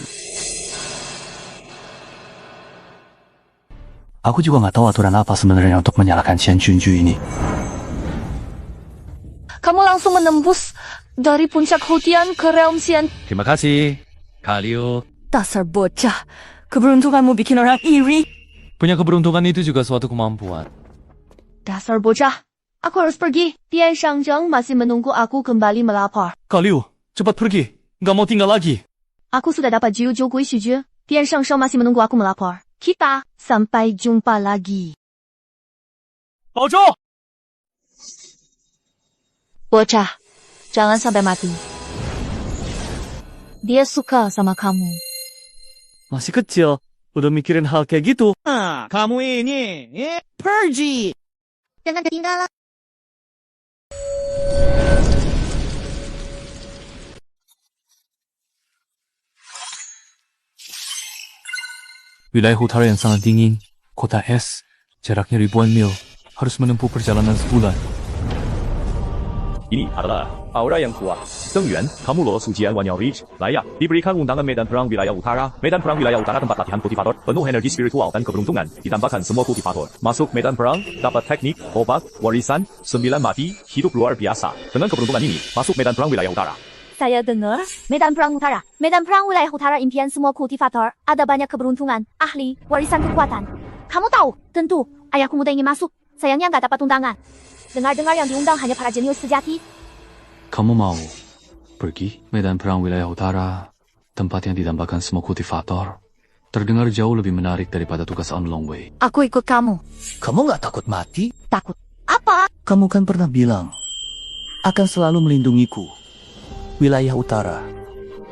Aku juga nggak tahu aturan apa sebenarnya untuk menyalakan Xian Junju ini.
Kamu langsung menembus dari puncak Houtian ke Realm Xian.
Terima kasih, Kak Liu.
Dasar bocah, keberuntunganmu bikin orang iri.
Punya keberuntungan itu juga suatu kemampuan.
Dasar bocah. Aku harus pergi. Tian Shangzheng masih menunggu aku kembali melapor.
Kak Liu, cepat pergi. Nggak mau tinggal lagi.
Aku sudah dapat Jiu Gui Xujie. Tian Shangzheng masih menunggu aku melapor. Kita sampai jumpa lagi.
Baozhou!
Bocah, jangan sampai mati. Dia suka sama kamu.
Masih kecil, udah mikirin hal kayak gitu.
Kamu ini, pergi.
Jangan ketinggalan.
Wilayah utara yang sangat dingin, kota es, jaraknya ribuan mil, harus menempuh perjalanan sebulan.
Ini adalah aura yang kuat. Zheng Yuan, kamu lolos ujian Wanyao Ridge. Layak diberikan undangan medan perang wilayah utara. Medan perang wilayah utara tempat latihan kultivator, penuh energi spiritual dan keberuntungan. Ditambahkan semua kultivator. Masuk medan perang, dapat teknik, obat, warisan, 9 mati, hidup luar biasa. Dengan keberuntungan ini, masuk medan perang wilayah utara.
Saya dengar, medan perang utara. Medan perang wilayah utara impian semua kultivator. Ada banyak keberuntungan, ahli, warisan kekuatan. Kamu tahu, tentu, ayahku muda ingin masuk. Sayangnya nggak dapat undangan. Dengar-dengar yang diundang hanya para jenius sejati.
Kamu mau pergi medan perang wilayah utara, tempat yang ditambahkan semua kultivator? Terdengar jauh lebih menarik daripada tugas on long way.
Aku ikut kamu.
Kamu nggak takut mati?
Takut. Apa?
Kamu kan pernah bilang akan selalu melindungiku. Wilayah utara,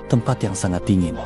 tempat yang sangat dingin.